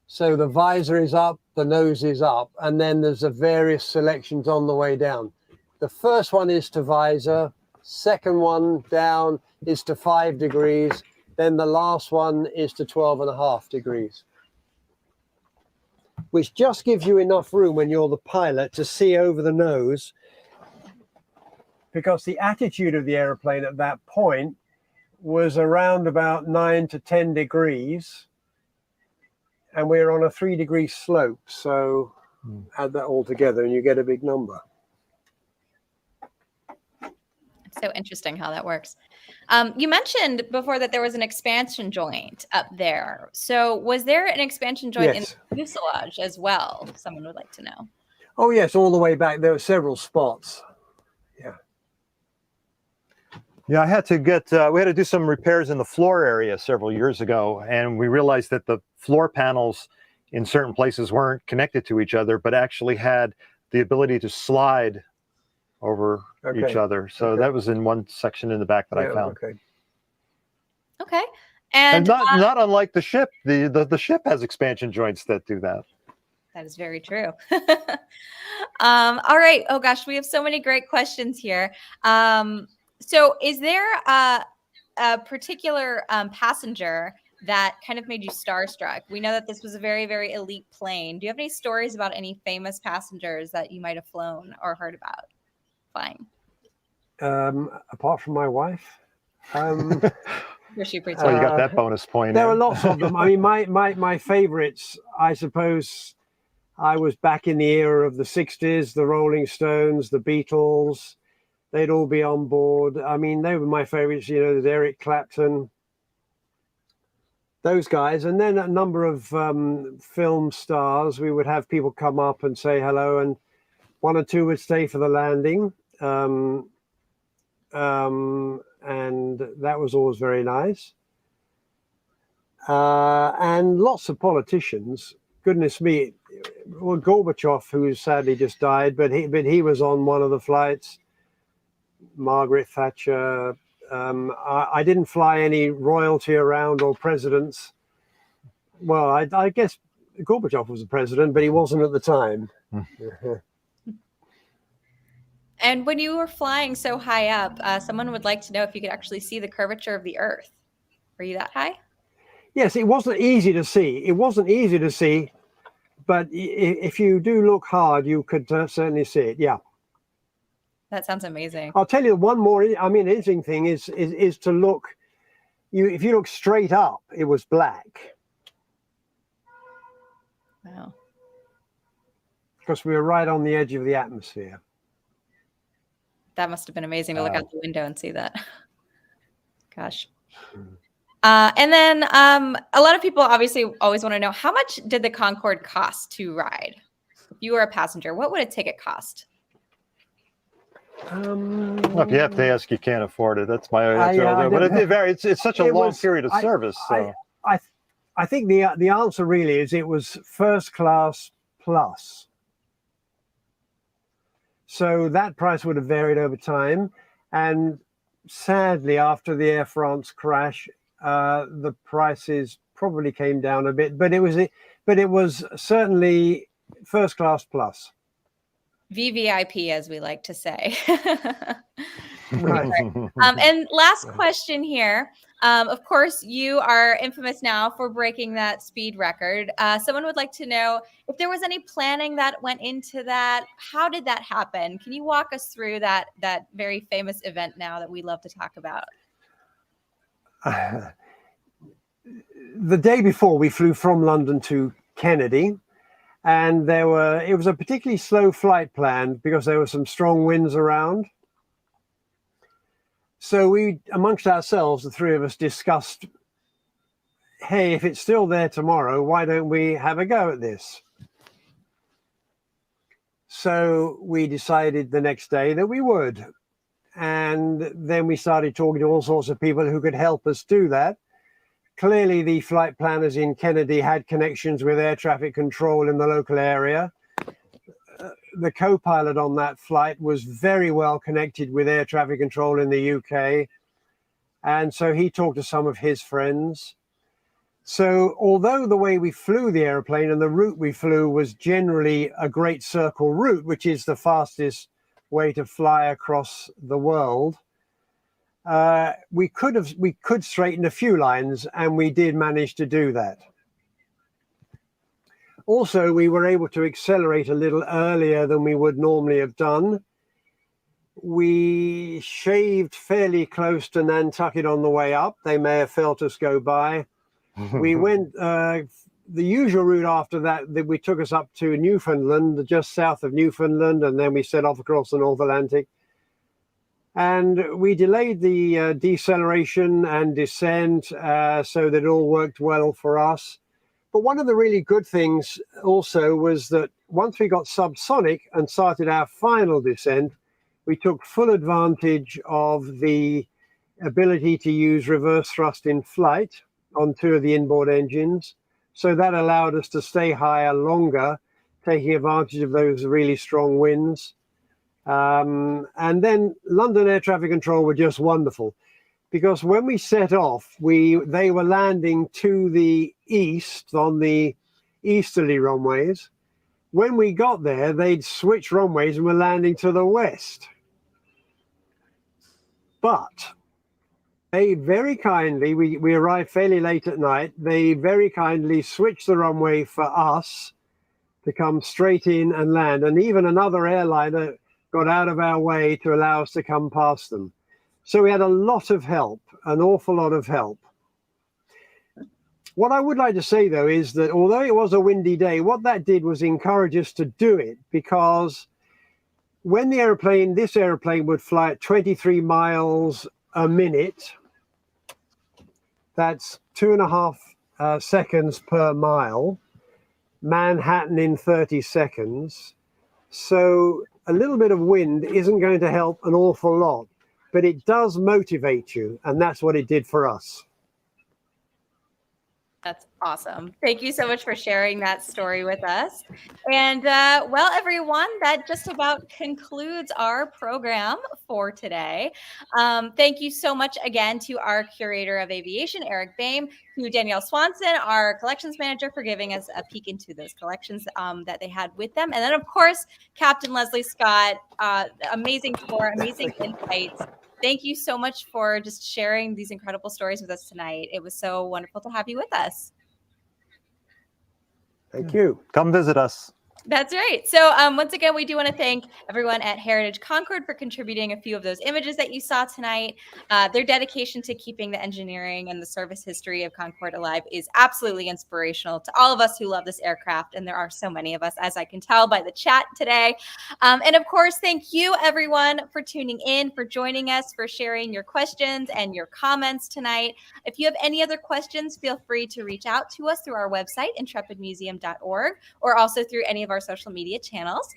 So the visor is up, the nose is up, and then there's the various selections on the way down. The first one is to visor. Second one down is to 5 degrees. Then the last one is to 12.5 degrees, which just gives you enough room when you're the pilot to see over the nose, because the attitude of the airplane at that point was around about 9 to 10 degrees, and we're on a 3-degree slope. So add that all together and you get a big number. It's so interesting how that works. You mentioned before that there was an expansion joint up there. So was there an expansion joint in the fuselage as well? Someone would like to know. Oh, yes, all the way back. There were several spots. Yeah. Yeah, I had to get, we had to do some repairs in the floor area several years ago, and we realized that the floor panels in certain places weren't connected to each other, but actually had the ability to slide over each other. So that was in one section in the back that I found. Okay. And not unlike the ship, the ship has expansion joints that do that. That is very true. All right. Oh gosh, we have so many great questions here. So is there a particular passenger that kind of made you starstruck? We know that this was a very, very elite plane. Do you have any stories about any famous passengers that you might have flown or heard about flying? Apart from my wife. You're super you got that bonus point. There are lots of them. I mean, my favorites, I suppose, I was back in the era of the 60s, the Rolling Stones, the Beatles. They'd all be on board. I mean, they were my favorites, you know, there's Eric Clapton, those guys. And then a number of film stars, we would have people come up and say hello, and one or two would stay for the landing. And that was always very nice. And lots of politicians. Goodness me, well, Gorbachev, who sadly just died, but he was on one of the flights. Margaret Thatcher. I didn't fly any royalty around or presidents. Well, I guess Gorbachev was the president, but he wasn't at the time. And when you were flying so high up, someone would like to know if you could actually see the curvature of the Earth. Were you that high? Yes, it wasn't easy to see. It wasn't easy to see, but if you do look hard, you could certainly see it. Yeah. That sounds amazing. I'll tell you one more. I mean, interesting thing is to look. If you look straight up, it was black. Wow. Because we were right on the edge of the atmosphere. That must have been amazing to look out the window and see that. Gosh. And then a lot of people obviously always want to know, how much did the Concorde cost to ride? If you were a passenger, what would a ticket cost? Well, if you have to ask, you can't afford it. That's my answer. But it varies. It's such a long period of service. So. I think the answer really is it was first class plus. So that price would have varied over time. And sadly, after the Air France crash, the prices probably came down a bit. But it was certainly first class plus. VVIP, as we like to say. Right. And last question here. Of course, you are infamous now for breaking that speed record. Someone would like to know if there was any planning that went into that. How did that happen? Can you walk us through that very famous event now that we love to talk about? The day before, we flew from London to Kennedy. And it was a particularly slow flight planned because there were some strong winds around. So we, amongst ourselves, the three of us discussed, hey, if it's still there tomorrow, why don't we have a go at this? So we decided the next day that we would. And then we started talking to all sorts of people who could help us do that. Clearly, the flight planners in Kennedy had connections with air traffic control in the local area. The co-pilot on that flight was very well connected with air traffic control in the UK. And so he talked to some of his friends. So although the way we flew the airplane and the route we flew was generally a great circle route, which is the fastest way to fly across the world, we could straighten a few lines, and we did manage to do that. Also, we were able to accelerate a little earlier than we would normally have done. We shaved fairly close to Nantucket on the way up. They may have felt us go by. We went the usual route after that we took us up to Newfoundland, just south of Newfoundland, and then we set off across the North Atlantic. And we delayed the deceleration and descent so that it all worked well for us. But one of the really good things also was that once we got subsonic and started our final descent, we took full advantage of the ability to use reverse thrust in flight on 2 of the inboard engines. So that allowed us to stay higher longer, taking advantage of those really strong winds. And then London Air Traffic Control were just wonderful, because when we set off, they were landing to the east on the easterly runways. When we got there, they'd switched runways and were landing to the west. But they very kindly, we arrived fairly late at night, they very kindly switched the runway for us to come straight in and land. And even another airliner got out of our way to allow us to come past them. So we had a lot of help, an awful lot of help. What I would like to say, though, is that although it was a windy day, what that did was encourage us to do it, because when this airplane would fly at 23 miles a minute, that's 2.5 seconds per mile, Manhattan in 30 seconds. So a little bit of wind isn't going to help an awful lot, but it does motivate you, and that's what it did for us. That's awesome. Thank you so much for sharing that story with us. And well, everyone, that just about concludes our program for today. Thank you so much again to our curator of aviation, Eric Boehm, to Danielle Swanson, our collections manager, for giving us a peek into those collections that they had with them. And then, of course, Captain Leslie Scott, amazing tour, amazing insights. Thank you so much for just sharing these incredible stories with us tonight. It was so wonderful to have you with us. Thank you. Come visit us. That's right. So once again, we do want to thank everyone at Heritage Concorde for contributing a few of those images that you saw tonight. Their dedication to keeping the engineering and the service history of Concorde alive is absolutely inspirational to all of us who love this aircraft. And there are so many of us, as I can tell by the chat today. And of course, thank you, everyone, for tuning in, for joining us, for sharing your questions and your comments tonight. If you have any other questions, feel free to reach out to us through our website, intrepidmuseum.org, or also through any of our social media channels.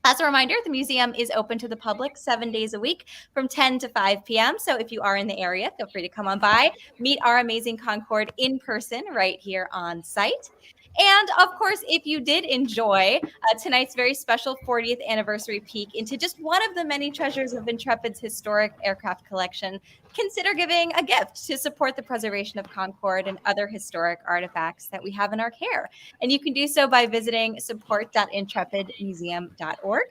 As a reminder, the museum is open to the public 7 days a week from 10 to 5 p.m. So if you are in the area, feel free to come on by, meet our amazing Concorde in person right here on site. And of course, if you did enjoy tonight's very special 40th anniversary peek into just one of the many treasures of Intrepid's historic aircraft collection, consider giving a gift to support the preservation of Concorde and other historic artifacts that we have in our care. And you can do so by visiting support.intrepidmuseum.org.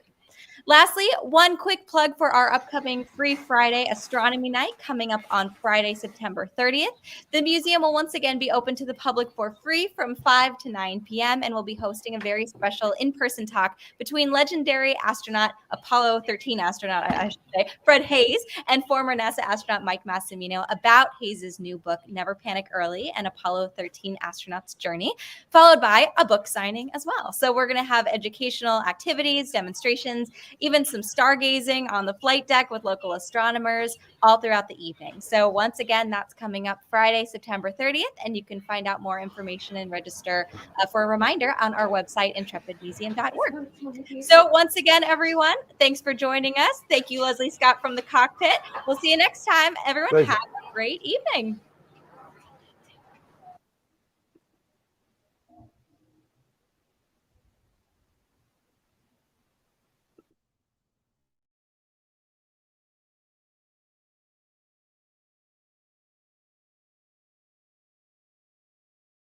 Lastly, one quick plug for our upcoming Free Friday Astronomy Night coming up on Friday, September 30th. The museum will once again be open to the public for free from 5 to 9 p.m. and will be hosting a very special in-person talk between legendary astronaut, Apollo 13 astronaut, I should say, Fred Hayes, and former NASA astronaut Mike Massimino about Hayes' new book, Never Panic Early, an Apollo 13 astronaut's journey, followed by a book signing as well. So we're going to have educational activities, demonstrations, even some stargazing on the flight deck with local astronomers all throughout the evening. So once again, that's coming up Friday, September 30th, and you can find out more information and register for a reminder on our website, intrepidmuseum.org. So once again, everyone, thanks for joining us. Thank you, Leslie Scott from the Cockpit. We'll see you next time. Everyone, have a great evening.